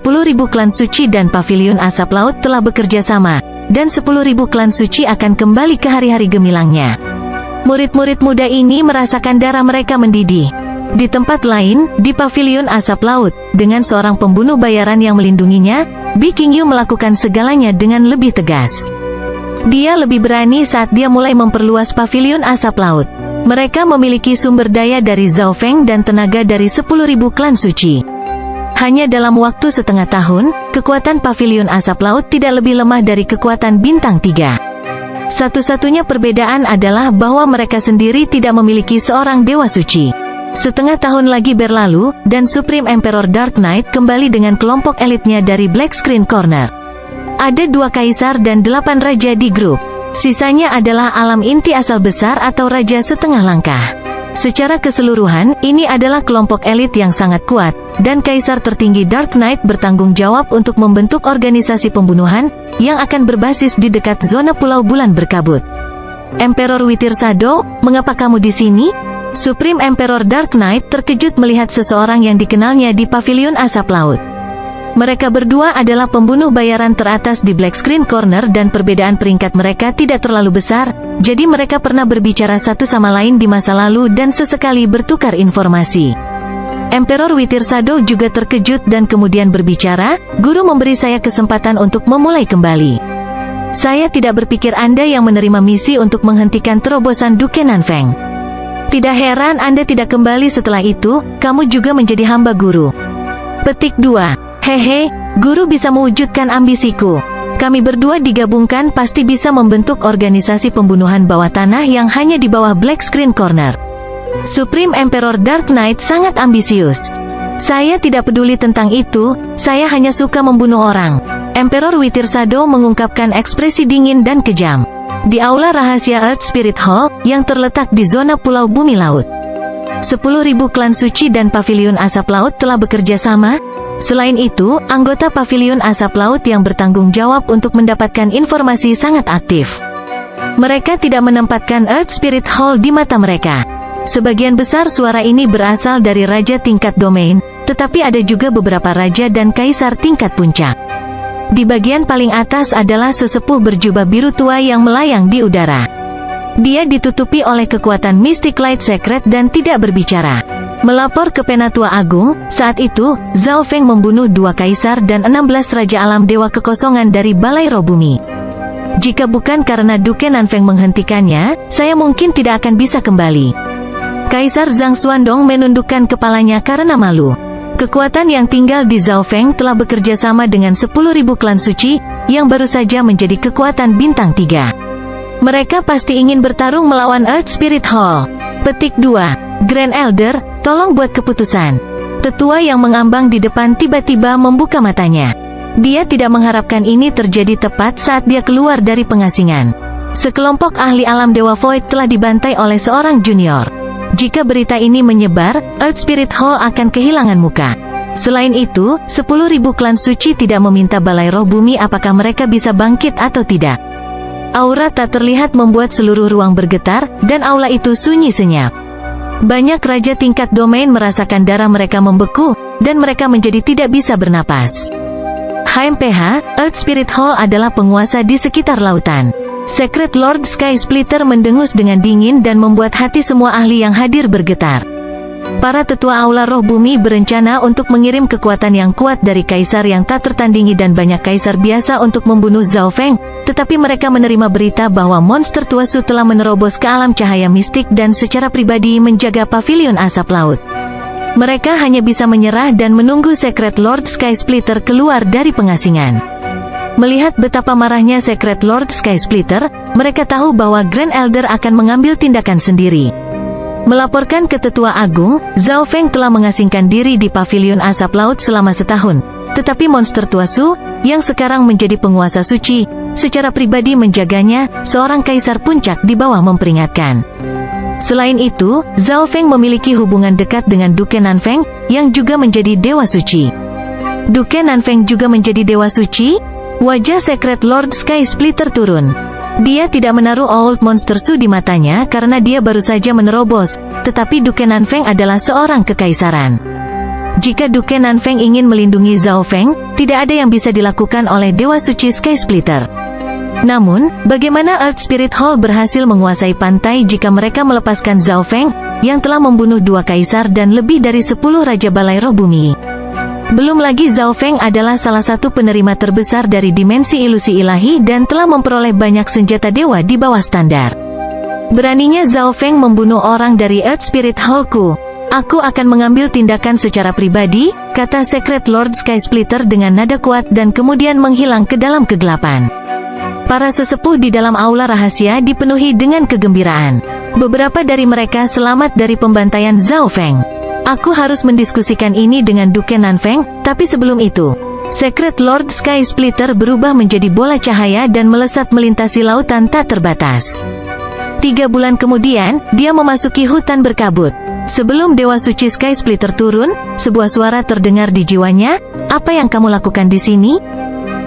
klan suci dan pavilion asap laut telah bekerja sama, dan 10.000 klan suci akan kembali ke hari-hari gemilangnya. Murid-murid muda ini merasakan darah mereka mendidih. Di tempat lain, di pavilion asap laut, dengan seorang pembunuh bayaran yang melindunginya, Bi Qingyu melakukan segalanya dengan lebih tegas. Dia lebih berani saat dia mulai memperluas pavilion asap laut. Mereka memiliki sumber daya dari Zhao Feng dan tenaga dari 10.000 klan suci. Hanya dalam waktu setengah tahun, kekuatan pavilion asap laut tidak lebih lemah dari kekuatan bintang 3. Satu-satunya perbedaan adalah bahwa mereka sendiri tidak memiliki seorang dewa suci. Setengah tahun lagi berlalu, dan Supreme Emperor Dark Knight kembali dengan kelompok elitnya dari Black Screen Corner. Ada 2 kaisar dan 8 raja di grup. Sisanya adalah alam inti asal besar atau raja setengah langkah. Secara keseluruhan, ini adalah kelompok elit yang sangat kuat, dan kaisar tertinggi Dark Knight bertanggung jawab untuk membentuk organisasi pembunuhan, yang akan berbasis di dekat zona Pulau Bulan Berkabut. Emperor Witir Shadow, mengapa kamu di sini? Supreme Emperor Dark Knight terkejut melihat seseorang yang dikenalnya di pavilion asap laut. Mereka berdua adalah pembunuh bayaran teratas di Black Screen Corner dan perbedaan peringkat mereka tidak terlalu besar, jadi mereka pernah berbicara satu sama lain di masa lalu dan sesekali bertukar informasi. Emperor Witir Shadow juga terkejut dan kemudian berbicara, "Guru memberi saya kesempatan untuk memulai kembali. Saya tidak berpikir Anda yang menerima misi untuk menghentikan terobosan Duke Nanfeng. Tidak heran Anda tidak kembali setelah itu, kamu juga menjadi hamba guru." Petik 2. Hehe, guru bisa mewujudkan ambisiku. Kami berdua digabungkan pasti bisa membentuk organisasi pembunuhan bawah tanah yang hanya di bawah Black Screen Corner. Supreme Emperor Dark Knight sangat ambisius. Saya tidak peduli tentang itu, saya hanya suka membunuh orang. Emperor Witir Shadow mengungkapkan ekspresi dingin dan kejam. Di aula rahasia Earth Spirit Hall, yang terletak di zona Pulau Bumi Laut. 10.000 klan suci dan pavilion asap laut telah bekerja sama. Selain itu, anggota pavilion asap laut yang bertanggung jawab untuk mendapatkan informasi sangat aktif. Mereka tidak menempatkan Earth Spirit Hall di mata mereka. Sebagian besar suara ini berasal dari raja tingkat domain, tetapi ada juga beberapa raja dan kaisar tingkat puncak. Di bagian paling atas adalah sesepuh berjubah biru tua yang melayang di udara. Dia ditutupi oleh kekuatan Mystic Light Secret dan tidak berbicara. Melapor ke Penatua Agung, saat itu, Zhao Feng membunuh 2 kaisar dan 16 raja alam dewa kekosongan dari Balai Roh Bumi. Jika bukan karena Duke Nanfeng menghentikannya, saya mungkin tidak akan bisa kembali. Kaisar Zhang Xuandong menundukkan kepalanya karena malu. Kekuatan yang tinggal di Zhao Feng telah bekerja sama dengan 10.000 klan suci, yang baru saja menjadi kekuatan bintang 3. Mereka pasti ingin bertarung melawan Earth Spirit Hall. Petik 2. Grand Elder, tolong buat keputusan. Tetua yang mengambang di depan tiba-tiba membuka matanya. Dia tidak mengharapkan ini terjadi tepat saat dia keluar dari pengasingan. Sekelompok ahli alam Dewa Void telah dibantai oleh seorang junior. Jika berita ini menyebar, Earth Spirit Hall akan kehilangan muka. Selain itu, 10.000 klan suci tidak meminta Balai Roh Bumi apakah mereka bisa bangkit atau tidak. Aura tak terlihat membuat seluruh ruang bergetar, dan aula itu sunyi senyap. Banyak raja tingkat domain merasakan darah mereka membeku, dan mereka menjadi tidak bisa bernapas. HMPH, Earth Spirit Hall adalah penguasa di sekitar lautan. Secret Lord Sky Splitter mendengus dengan dingin dan membuat hati semua ahli yang hadir bergetar. Para tetua aula roh bumi berencana untuk mengirim kekuatan yang kuat dari kaisar yang tak tertandingi dan banyak kaisar biasa untuk membunuh Zhao Feng, tetapi mereka menerima berita bahwa monster Tuasu telah menerobos ke alam cahaya mistik dan secara pribadi menjaga pavilion asap laut. Mereka hanya bisa menyerah dan menunggu Secret Lord Sky Splitter keluar dari pengasingan. Melihat betapa marahnya Secret Lord Sky Splitter, mereka tahu bahwa Grand Elder akan mengambil tindakan sendiri. Melaporkan ke Tetua Agung, Zhao Feng telah mengasingkan diri di pavilion asap laut selama setahun. Tetapi monster Tuasu, yang sekarang menjadi penguasa suci, secara pribadi menjaganya. Seorang kaisar puncak di bawah memperingatkan. Selain itu, Zhao Feng memiliki hubungan dekat dengan Duke Nanfeng, yang juga menjadi dewa suci. Duke Nanfeng juga menjadi dewa suci? Wajah Secret Lord Sky Splitter turun. Dia tidak menaruh Old Monster Su di matanya karena dia baru saja menerobos, tetapi Duke Nanfeng adalah seorang kekaisaran. Jika Duke Nanfeng ingin melindungi Zhao Feng, tidak ada yang bisa dilakukan oleh Dewa Suci Sky Splitter. Namun, bagaimana Earth Spirit Hall berhasil menguasai pantai jika mereka melepaskan Zhao Feng, yang telah membunuh 2 kaisar dan lebih dari 10 Raja Balai Roh Bumi? Belum lagi Zhao Feng adalah salah satu penerima terbesar dari dimensi ilusi ilahi dan telah memperoleh banyak senjata dewa di bawah standar. Beraninya Zhao Feng membunuh orang dari Earth Spirit Hall-ku. Aku akan mengambil tindakan secara pribadi, kata Secret Lord Sky Splitter dengan nada kuat dan kemudian menghilang ke dalam kegelapan. Para sesepuh di dalam aula rahasia dipenuhi dengan kegembiraan. Beberapa dari mereka selamat dari pembantaian Zhao Feng. Aku harus mendiskusikan ini dengan Duke Nanfeng, tapi sebelum itu, Secret Lord Sky Splitter berubah menjadi bola cahaya dan melesat melintasi lautan tak terbatas. 3 bulan kemudian, dia memasuki hutan berkabut. Sebelum Dewa Suci Sky Splitter turun, sebuah suara terdengar di jiwanya. Apa yang kamu lakukan di sini?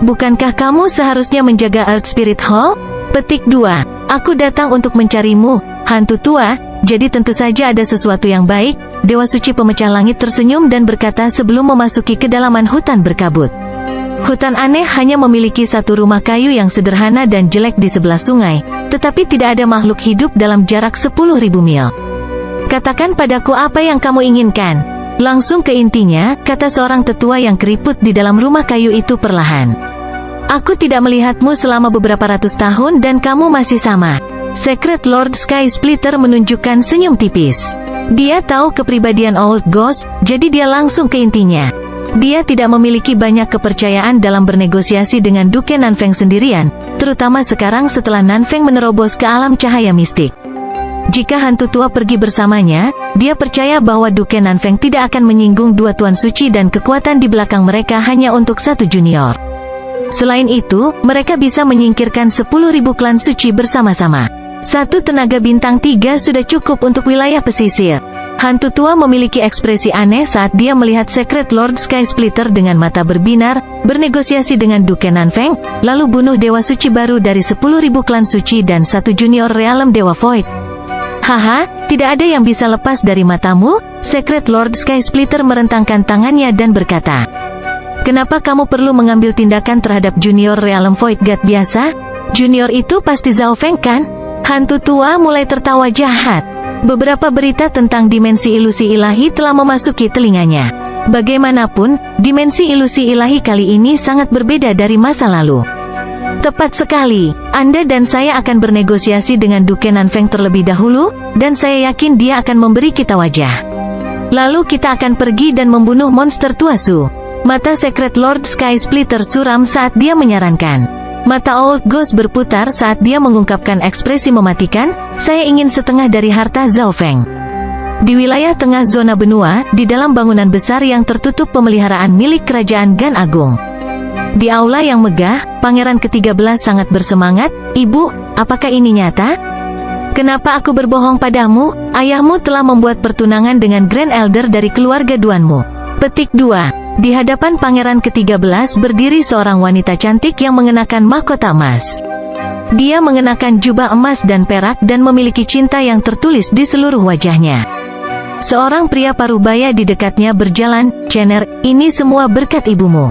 Bukankah kamu seharusnya menjaga Earth Spirit Hall? Petik 2. Aku datang untuk mencarimu, hantu tua, jadi tentu saja ada sesuatu yang baik. Dewa Suci Pemecah Langit tersenyum dan berkata sebelum memasuki kedalaman hutan berkabut. Hutan aneh hanya memiliki satu rumah kayu yang sederhana dan jelek di sebelah sungai, tetapi tidak ada makhluk hidup dalam jarak 10.000 mil. Katakan padaku apa yang kamu inginkan. Langsung ke intinya, kata seorang tetua yang keriput di dalam rumah kayu itu perlahan. Aku tidak melihatmu selama beberapa ratus tahun dan kamu masih sama. Secret Lord Sky Splitter menunjukkan senyum tipis. Dia tahu kepribadian Old Ghost, jadi dia langsung ke intinya. Dia tidak memiliki banyak kepercayaan dalam bernegosiasi dengan Duke Nanfeng sendirian, terutama sekarang setelah Nanfeng menerobos ke alam cahaya mistik. Jika hantu tua pergi bersamanya, dia percaya bahwa Duke Nanfeng tidak akan menyinggung 2 tuan suci dan kekuatan di belakang mereka hanya untuk 1 junior. Selain itu, mereka bisa menyingkirkan 10.000 klan suci bersama-sama. 1 tenaga bintang 3 sudah cukup untuk wilayah pesisir. Hantu tua memiliki ekspresi aneh saat dia melihat Secret Lord Sky Splitter dengan mata berbinar, bernegosiasi dengan Duke Nanfeng, lalu bunuh Dewa Suci baru dari 10.000 klan suci dan 1 junior realem Dewa Void. Haha, tidak ada yang bisa lepas dari matamu. Secret Lord Sky Splitter merentangkan tangannya dan berkata, kenapa kamu perlu mengambil tindakan terhadap junior realem Void God biasa? Junior itu pasti Zhao Feng kan? Hantu tua mulai tertawa jahat. Beberapa berita tentang dimensi ilusi ilahi telah memasuki telinganya. Bagaimanapun, dimensi ilusi ilahi kali ini sangat berbeda dari masa lalu. Tepat sekali, Anda dan saya akan bernegosiasi dengan Duke Nanfeng terlebih dahulu, dan saya yakin dia akan memberi kita wajah. Lalu kita akan pergi dan membunuh monster tua Su. Mata Secret Lord Sky Splitter suram saat dia menyarankan. Mata Old Ghost berputar saat dia mengungkapkan ekspresi mematikan, saya ingin setengah dari harta Zhao Feng. Di wilayah tengah zona benua, di dalam bangunan besar yang tertutup pemeliharaan milik kerajaan Gan Agung. Di aula yang megah, Pangeran ke-13 sangat bersemangat, Ibu, apakah ini nyata? Kenapa aku berbohong padamu? Ayahmu telah membuat pertunangan dengan Grand Elder dari keluarga Duanmu. Petik 2. Di hadapan Pangeran ke-13 berdiri seorang wanita cantik yang mengenakan mahkota emas. Dia mengenakan jubah emas dan perak dan memiliki cinta yang tertulis di seluruh wajahnya. Seorang pria parubaya di dekatnya berjalan, Chener, ini semua berkat ibumu.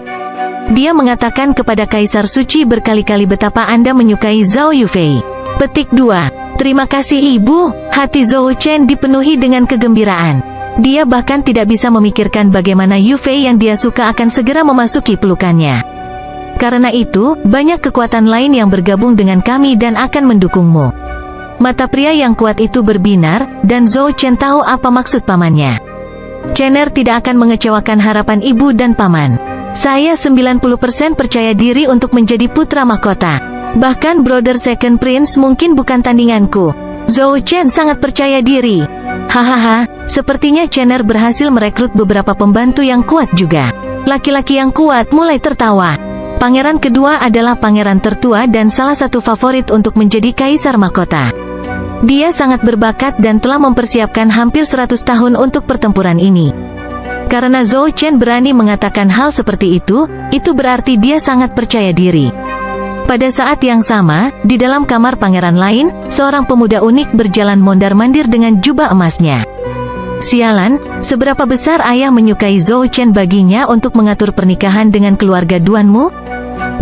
Dia mengatakan kepada Kaisar Suci berkali-kali betapa Anda menyukai Zhao Yufei. Petik 2. Terima kasih ibu, hati Zhou Chen dipenuhi dengan kegembiraan. Dia bahkan tidak bisa memikirkan bagaimana Yufei yang dia suka akan segera memasuki pelukannya. Karena itu, banyak kekuatan lain yang bergabung dengan kami dan akan mendukungmu. Mata pria yang kuat itu berbinar, dan Zhou Chen tahu apa maksud pamannya. Chener tidak akan mengecewakan harapan ibu dan paman. Saya 90% percaya diri untuk menjadi putra mahkota. Bahkan Brother Second Prince mungkin bukan tandinganku. Zhou Chen sangat percaya diri. Hahaha, sepertinya Chener berhasil merekrut beberapa pembantu yang kuat juga. Laki-laki yang kuat mulai tertawa. Pangeran kedua adalah pangeran tertua dan salah satu favorit untuk menjadi kaisar mahkota. Dia sangat berbakat dan telah mempersiapkan hampir 100 tahun untuk pertempuran ini. Karena Zhou Chen berani mengatakan hal seperti itu berarti dia sangat percaya diri. Pada saat yang sama, di dalam kamar pangeran lain, seorang pemuda unik berjalan mondar-mandir dengan jubah emasnya. Sialan, seberapa besar ayah menyukai Zhou Chen baginya untuk mengatur pernikahan dengan keluarga Duanmu?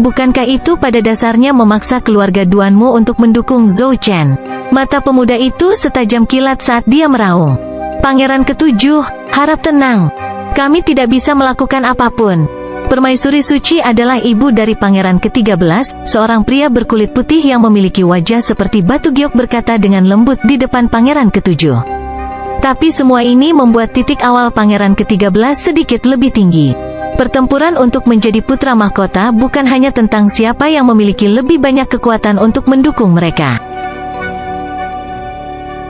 Bukankah itu pada dasarnya memaksa keluarga Duanmu untuk mendukung Zhou Chen? Mata pemuda itu setajam kilat saat dia meraung. Pangeran ketujuh, harap tenang. Kami tidak bisa melakukan apapun. Permaisuri suci adalah ibu dari pangeran ke-13, seorang pria berkulit putih yang memiliki wajah seperti batu giok berkata dengan lembut di depan pangeran ketujuh. Tapi semua ini membuat titik awal pangeran ke-13 sedikit lebih tinggi. Pertempuran untuk menjadi putra mahkota bukan hanya tentang siapa yang memiliki lebih banyak kekuatan untuk mendukung mereka.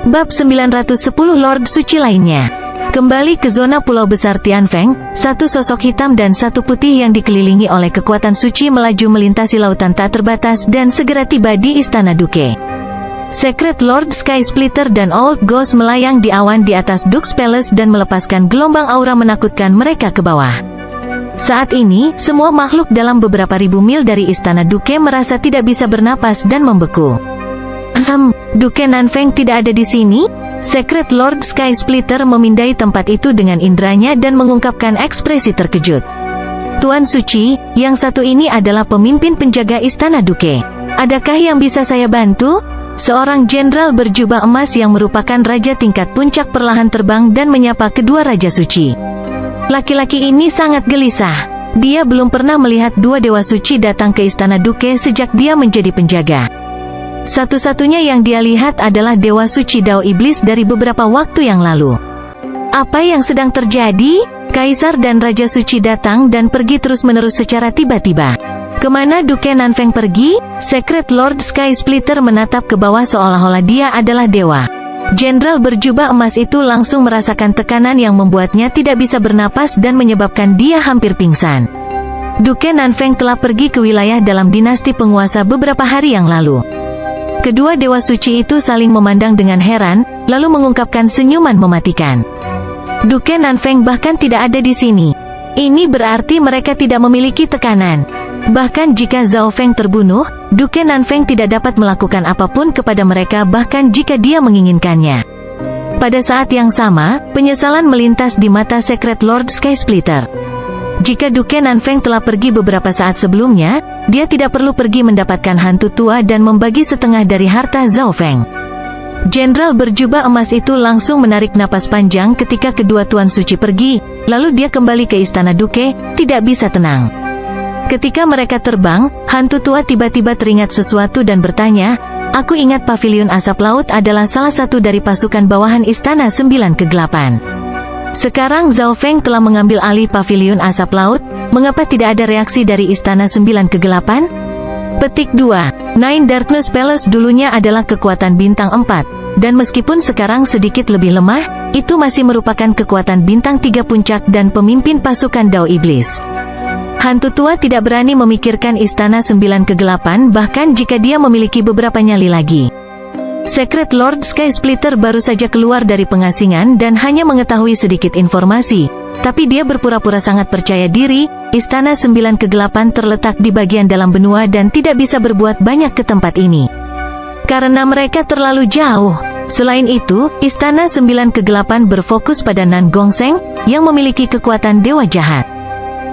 Bab 910 Lord Suci lainnya. Kembali ke zona pulau besar Tianfeng, satu sosok hitam dan satu putih yang dikelilingi oleh kekuatan suci melaju melintasi lautan tak terbatas dan segera tiba di Istana Duke. Secret Lord Sky Splitter dan Old Ghost melayang di awan di atas Duke's Palace dan melepaskan gelombang aura menakutkan mereka ke bawah. Saat ini, semua makhluk dalam beberapa ribu mil dari Istana Duke merasa tidak bisa bernapas dan membeku. Duke Nanfeng tidak ada di sini? Secret Lord Sky Splitter memindai tempat itu dengan indranya dan mengungkapkan ekspresi terkejut. Tuan Suci, yang satu ini adalah pemimpin penjaga Istana Duke. Adakah yang bisa saya bantu? Seorang jenderal berjubah emas yang merupakan raja tingkat puncak perlahan terbang dan menyapa kedua raja suci. Laki-laki ini sangat gelisah. Dia belum pernah melihat dua dewa suci datang ke Istana Duke sejak dia menjadi penjaga. Satu-satunya yang dia lihat adalah dewa suci Dao Iblis dari beberapa waktu yang lalu. Apa yang sedang terjadi? Kaisar dan Raja Suci datang dan pergi terus-menerus secara tiba-tiba. Kemana Duke Nanfeng pergi? Secret Lord Sky Splitter menatap ke bawah seolah-olah dia adalah dewa. Jenderal berjubah emas itu langsung merasakan tekanan yang membuatnya tidak bisa bernapas dan menyebabkan dia hampir pingsan. Duke Nanfeng telah pergi ke wilayah dalam dinasti penguasa beberapa hari yang lalu. Kedua dewa suci itu saling memandang dengan heran, lalu mengungkapkan senyuman mematikan. Duke Nanfeng bahkan tidak ada di sini. Ini berarti mereka tidak memiliki tekanan. Bahkan jika Zhao Feng terbunuh, Duke Nanfeng tidak dapat melakukan apapun kepada mereka bahkan jika dia menginginkannya. Pada saat yang sama, penyesalan melintas di mata Secret Lord Sky Splitter. Jika Duke Nanfeng telah pergi beberapa saat sebelumnya, dia tidak perlu pergi mendapatkan hantu tua dan membagi setengah dari harta Zhao Feng. Jenderal berjubah emas itu langsung menarik napas panjang ketika kedua tuan suci pergi, lalu dia kembali ke Istana Duke, tidak bisa tenang. Ketika mereka terbang, hantu tua tiba-tiba teringat sesuatu dan bertanya, "Aku ingat paviliun asap laut adalah salah satu dari pasukan bawahan Istana 9 Kegelapan. Sekarang Zhao Feng telah mengambil alih paviliun asap laut, mengapa tidak ada reaksi dari Istana 9 Kegelapan?" Petik 2. Nine Darkness Palace dulunya adalah kekuatan bintang 4, dan meskipun sekarang sedikit lebih lemah, itu masih merupakan kekuatan bintang 3 puncak dan pemimpin pasukan Dao Iblis. Hantu tua tidak berani memikirkan Istana 9 Kegelapan bahkan jika dia memiliki beberapa nyali lagi. Secret Lord Sky Splitter baru saja keluar dari pengasingan dan hanya mengetahui sedikit informasi, tapi dia berpura-pura sangat percaya diri. Istana 9 Kegelapan terletak di bagian dalam benua dan tidak bisa berbuat banyak ke tempat ini, karena mereka terlalu jauh. Selain itu, Istana 9 Kegelapan berfokus pada Nan Gongseng, yang memiliki kekuatan dewa jahat.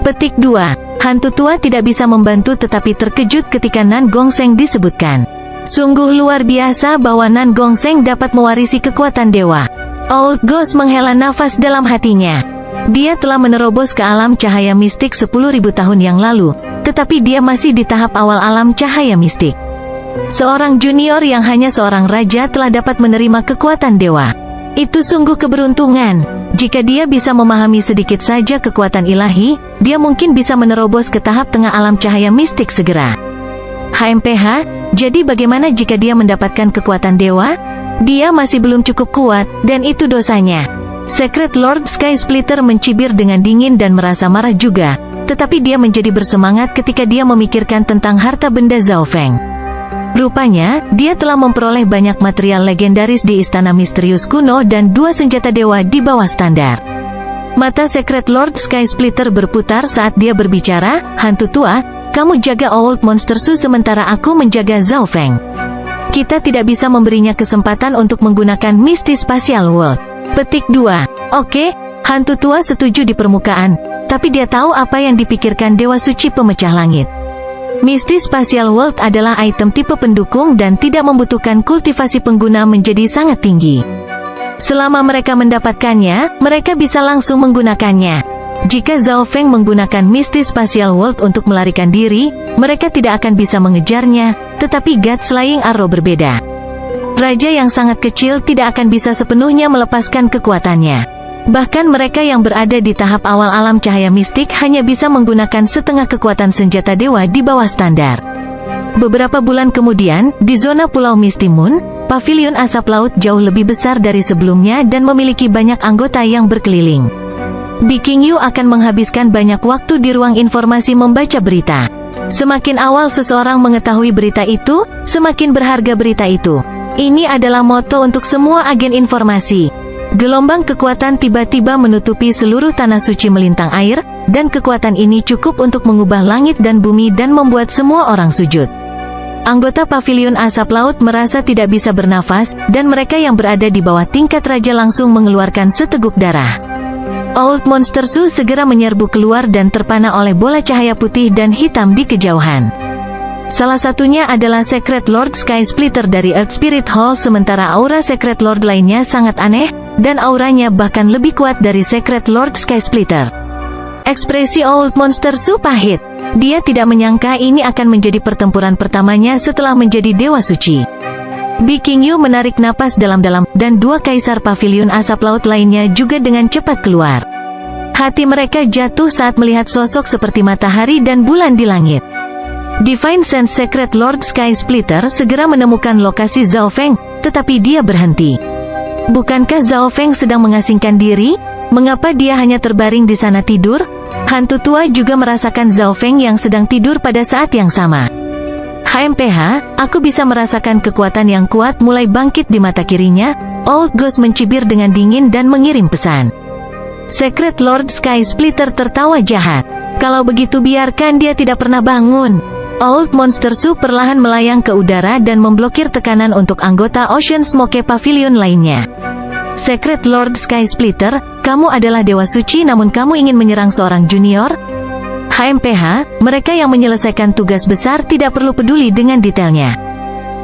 Petik 2. Hantu tua tidak bisa membantu tetapi terkejut ketika Nan Gongseng disebutkan. Sungguh luar biasa bahwa Nan Gongseng dapat mewarisi kekuatan dewa. Old Ghost menghela nafas dalam hatinya. Dia telah menerobos ke alam cahaya mistik 10.000 tahun yang lalu, tetapi dia masih di tahap awal alam cahaya mistik. Seorang junior yang hanya seorang raja telah dapat menerima kekuatan dewa. Itu sungguh keberuntungan. Jika dia bisa memahami sedikit saja kekuatan ilahi, dia mungkin bisa menerobos ke tahap tengah alam cahaya mistik segera. HMPH, jadi bagaimana jika dia mendapatkan kekuatan dewa? Dia masih belum cukup kuat, dan itu dosanya. Secret Lord Sky Splitter mencibir dengan dingin dan merasa marah juga. tetapi dia menjadi bersemangat ketika dia memikirkan tentang harta benda Zhao Feng. Rupanya, dia telah memperoleh banyak material legendaris di Istana Misterius Kuno dan 2 senjata dewa di bawah standar. Mata Secret Lord Sky Splitter berputar saat dia berbicara, "Hantu tua, kamu jaga Old Monster Su sementara aku menjaga Zhao Feng. Kita tidak bisa memberinya kesempatan untuk menggunakan Misty Spatial World." Petik 2. Oke, hantu tua setuju di permukaan, tapi dia tahu apa yang dipikirkan Dewa Suci Pemecah Langit. Misty Spatial World adalah item tipe pendukung dan tidak membutuhkan kultivasi pengguna menjadi sangat tinggi. Selama mereka mendapatkannya, mereka bisa langsung menggunakannya. Jika Zhao Feng menggunakan Misty Spatial World untuk melarikan diri, mereka tidak akan bisa mengejarnya, tetapi God Slaying Arrow berbeda. Raja yang sangat kecil tidak akan bisa sepenuhnya melepaskan kekuatannya. Bahkan mereka yang berada di tahap awal alam cahaya mistik hanya bisa menggunakan setengah kekuatan senjata dewa di bawah standar. Beberapa bulan kemudian, di zona Pulau Misty Moon, pavilion asap laut jauh lebih besar dari sebelumnya dan memiliki banyak anggota yang berkeliling. Biking Yu akan menghabiskan banyak waktu di ruang informasi membaca berita. Semakin awal seseorang mengetahui berita itu, semakin berharga berita itu. Ini adalah moto untuk semua agen informasi. Gelombang kekuatan tiba-tiba menutupi seluruh tanah suci melintang air, dan kekuatan ini cukup untuk mengubah langit dan bumi dan membuat semua orang sujud. Anggota pavilion asap laut merasa tidak bisa bernafas, dan mereka yang berada di bawah tingkat raja langsung mengeluarkan seteguk darah. Old Monster Su segera menyerbu keluar dan terpana oleh bola cahaya putih dan hitam di kejauhan. Salah satunya adalah Secret Lord Sky Splitter dari Earth Spirit Hall, sementara aura Secret Lord lainnya sangat aneh, dan auranya bahkan lebih kuat dari Secret Lord Sky Splitter. Ekspresi Old Monster Su pahit. Dia tidak menyangka ini akan menjadi pertempuran pertamanya setelah menjadi Dewa Suci. Biking Yu menarik napas dalam-dalam, dan 2 kaisar pavilion asap laut lainnya juga dengan cepat keluar. Hati mereka jatuh saat melihat sosok seperti matahari dan bulan di langit. Divine Sense Secret Lord Sky Splitter segera menemukan lokasi Zhao Feng, tetapi dia berhenti. Bukankah Zhao Feng sedang mengasingkan diri? Mengapa dia hanya terbaring di sana tidur? Hantu tua juga merasakan Zhao Feng yang sedang tidur pada saat yang sama. HMPH, aku bisa merasakan kekuatan yang kuat mulai bangkit di mata kirinya. Old Ghost mencibir dengan dingin dan mengirim pesan. Secret Lord Sky Splitter tertawa jahat. Kalau begitu biarkan dia tidak pernah bangun. Old Monster Su perlahan melayang ke udara dan memblokir tekanan untuk anggota Ocean Smoke Pavilion lainnya. Secret Lord Sky Splitter, kamu adalah Dewa Suci namun kamu ingin menyerang seorang junior? HMPH, mereka yang menyelesaikan tugas besar tidak perlu peduli dengan detailnya.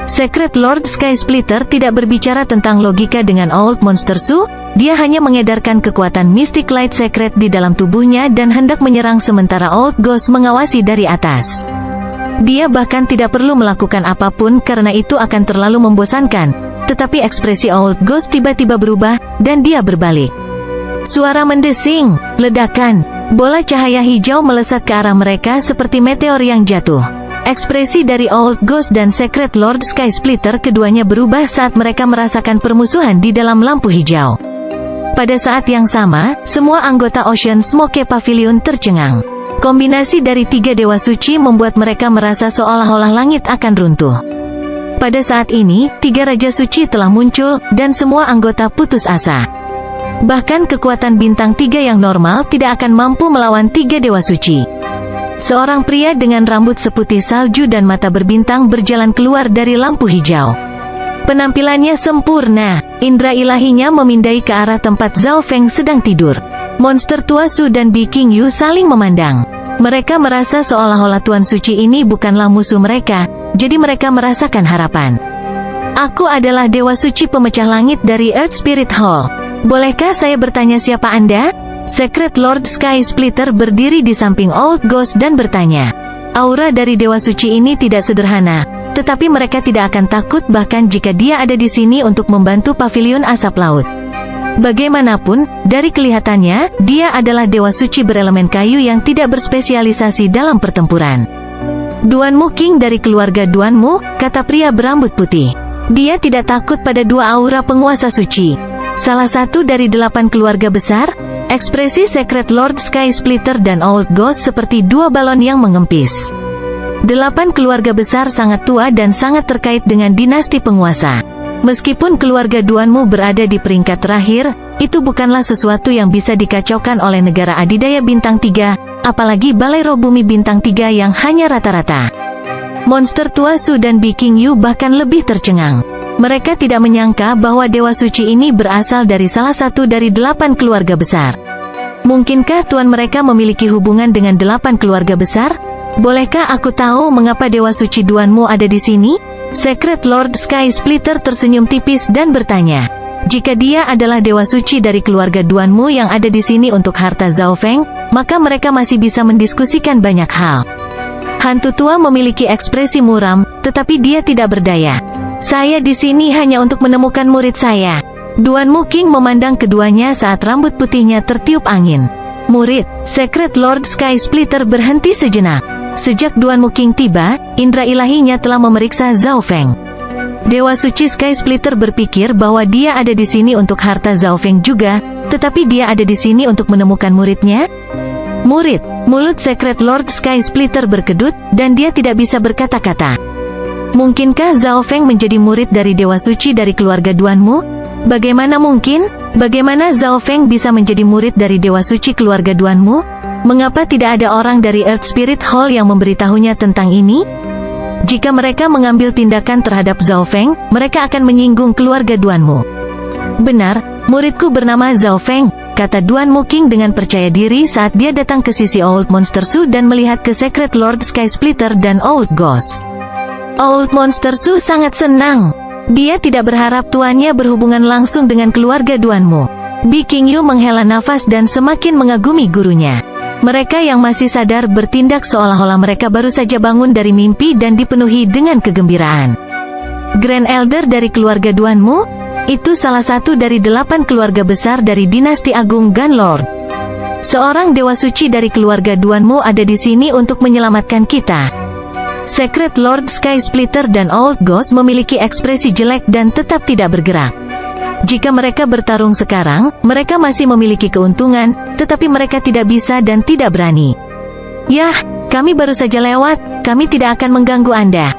Secret Lord Sky Splitter tidak berbicara tentang logika dengan Old Monster Su, dia hanya mengedarkan kekuatan Mystic Light Secret di dalam tubuhnya dan hendak menyerang sementara Old Ghost mengawasi dari atas. Dia bahkan tidak perlu melakukan apapun karena itu akan terlalu membosankan, tetapi ekspresi Old Ghost tiba-tiba berubah, dan dia berbalik. Suara mendesing, ledakan, bola cahaya hijau melesat ke arah mereka seperti meteor yang jatuh. Ekspresi dari Old Ghost dan Secret Lord Sky Splitter keduanya berubah saat mereka merasakan permusuhan di dalam lampu hijau. Pada saat yang sama, semua anggota Ocean Smoke Pavilion tercengang. Kombinasi dari 3 dewa suci membuat mereka merasa seolah-olah langit akan runtuh. Pada saat ini, 3 raja suci telah muncul, dan semua anggota putus asa. Bahkan kekuatan bintang 3 yang normal tidak akan mampu melawan 3 dewa suci. Seorang pria dengan rambut seputih salju dan mata berbintang berjalan keluar dari lampu hijau. Penampilannya sempurna, indera ilahinya memindai ke arah tempat Zhao Feng sedang tidur. Monster tua Su dan Biking Yu saling memandang. Mereka merasa seolah-olah Tuan Suci ini bukanlah musuh mereka, jadi mereka merasakan harapan. Aku adalah Dewa Suci Pemecah Langit dari Earth Spirit Hall. Bolehkah saya bertanya siapa Anda? Secret Lord Sky Splitter berdiri di samping Old Ghost dan bertanya. Aura dari Dewa Suci ini tidak sederhana, tetapi mereka tidak akan takut bahkan jika dia ada di sini untuk membantu pavilion asap laut. Bagaimanapun, dari kelihatannya, dia adalah Dewa Suci berelemen kayu yang tidak berspesialisasi dalam pertempuran. Duanmu King dari keluarga Duanmu, kata pria berambut putih. Dia tidak takut pada 2 aura penguasa suci. Salah satu dari 8 keluarga besar, Ekspresi Secret Lord Sky Splitter dan Old Ghost seperti dua balon yang mengempis. 8 keluarga besar sangat tua dan sangat terkait dengan dinasti penguasa. Meskipun keluarga Duanmu berada di peringkat terakhir, itu bukanlah sesuatu yang bisa dikacaukan oleh negara adidaya bintang 3, apalagi Balai Roh Bumi bintang 3 yang hanya rata-rata. Monster tua Su dan Biking Yu bahkan lebih tercengang. Mereka tidak menyangka bahwa Dewa Suci ini berasal dari salah satu dari 8 keluarga besar. Mungkinkah tuan mereka memiliki hubungan dengan 8 keluarga besar? Bolehkah aku tahu mengapa Dewa Suci Duanmu ada di sini? Secret Lord Sky Splitter tersenyum tipis dan bertanya. Jika dia adalah Dewa Suci dari keluarga Duanmu yang ada di sini untuk harta Zhao Feng, maka mereka masih bisa mendiskusikan banyak hal. Hantu tua memiliki ekspresi muram, tetapi dia tidak berdaya. Saya di sini hanya untuk menemukan murid saya. Duanmu King memandang keduanya saat rambut putihnya tertiup angin. Murid, Secret Lord Sky Splitter berhenti sejenak. Sejak Duanmu King tiba, indera ilahinya telah memeriksa Zhao Feng. Dewa Suci Sky Splitter berpikir bahwa dia ada di sini untuk harta Zhao Feng juga, tetapi dia ada di sini untuk menemukan muridnya. Murid, mulut Secret Lord Sky Splitter berkedut, dan dia tidak bisa berkata-kata. Mungkinkah Zhao Feng menjadi murid dari Dewa Suci dari keluarga Duanmu? Bagaimana mungkin? Bagaimana Zhao Feng bisa menjadi murid dari Dewa Suci keluarga Duanmu? Mengapa tidak ada orang dari Earth Spirit Hall yang memberitahunya tentang ini? Jika mereka mengambil tindakan terhadap Zhao Feng, mereka akan menyinggung keluarga Duanmu. Benar, muridku bernama Zhao Feng, kata Duanmu King dengan percaya diri saat dia datang ke sisi Old Monster Su dan melihat ke Secret Lord Sky Splitter dan Old Ghost. Old Monster Su sangat senang. Dia tidak berharap tuannya berhubungan langsung dengan keluarga Duanmu. Biking Yu menghela nafas dan semakin mengagumi gurunya. Mereka yang masih sadar bertindak seolah-olah mereka baru saja bangun dari mimpi dan dipenuhi dengan kegembiraan. Grand Elder dari keluarga Duanmu? Itu salah satu dari 8 keluarga besar dari dinasti Agung Gunlord. Seorang Dewa Suci dari keluarga Duanmu ada di sini untuk menyelamatkan kita. Secret Lord Sky Splitter dan Old Ghost memiliki ekspresi jelek dan tetap tidak bergerak. Jika mereka bertarung sekarang, mereka masih memiliki keuntungan, tetapi mereka tidak bisa dan tidak berani. Yah, kami baru saja lewat, kami tidak akan mengganggu Anda.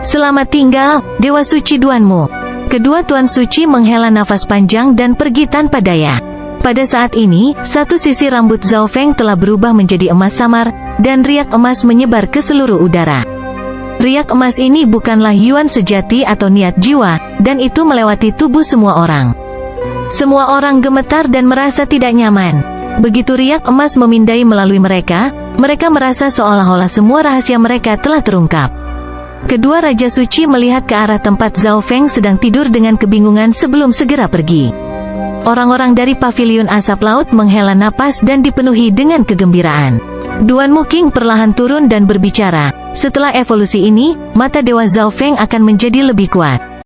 Selamat tinggal, Dewa Suci Duanmu. Kedua Tuan Suci menghela nafas panjang dan pergi tanpa daya. Pada saat ini, satu sisi rambut Zhao Feng telah berubah menjadi emas samar, dan riak emas menyebar ke seluruh udara. Riak emas ini bukanlah yuan sejati atau niat jiwa, dan itu melewati tubuh semua orang. Semua orang gemetar dan merasa tidak nyaman. Begitu riak emas memindai melalui mereka, mereka merasa seolah-olah semua rahasia mereka telah terungkap. Kedua Raja Suci melihat ke arah tempat Zhao Feng sedang tidur dengan kebingungan sebelum segera pergi. Orang-orang dari paviliun asap laut menghela napas dan dipenuhi dengan kegembiraan. Duanmu King perlahan turun dan berbicara. Setelah evolusi ini, mata Dewa Zhao Feng akan menjadi lebih kuat.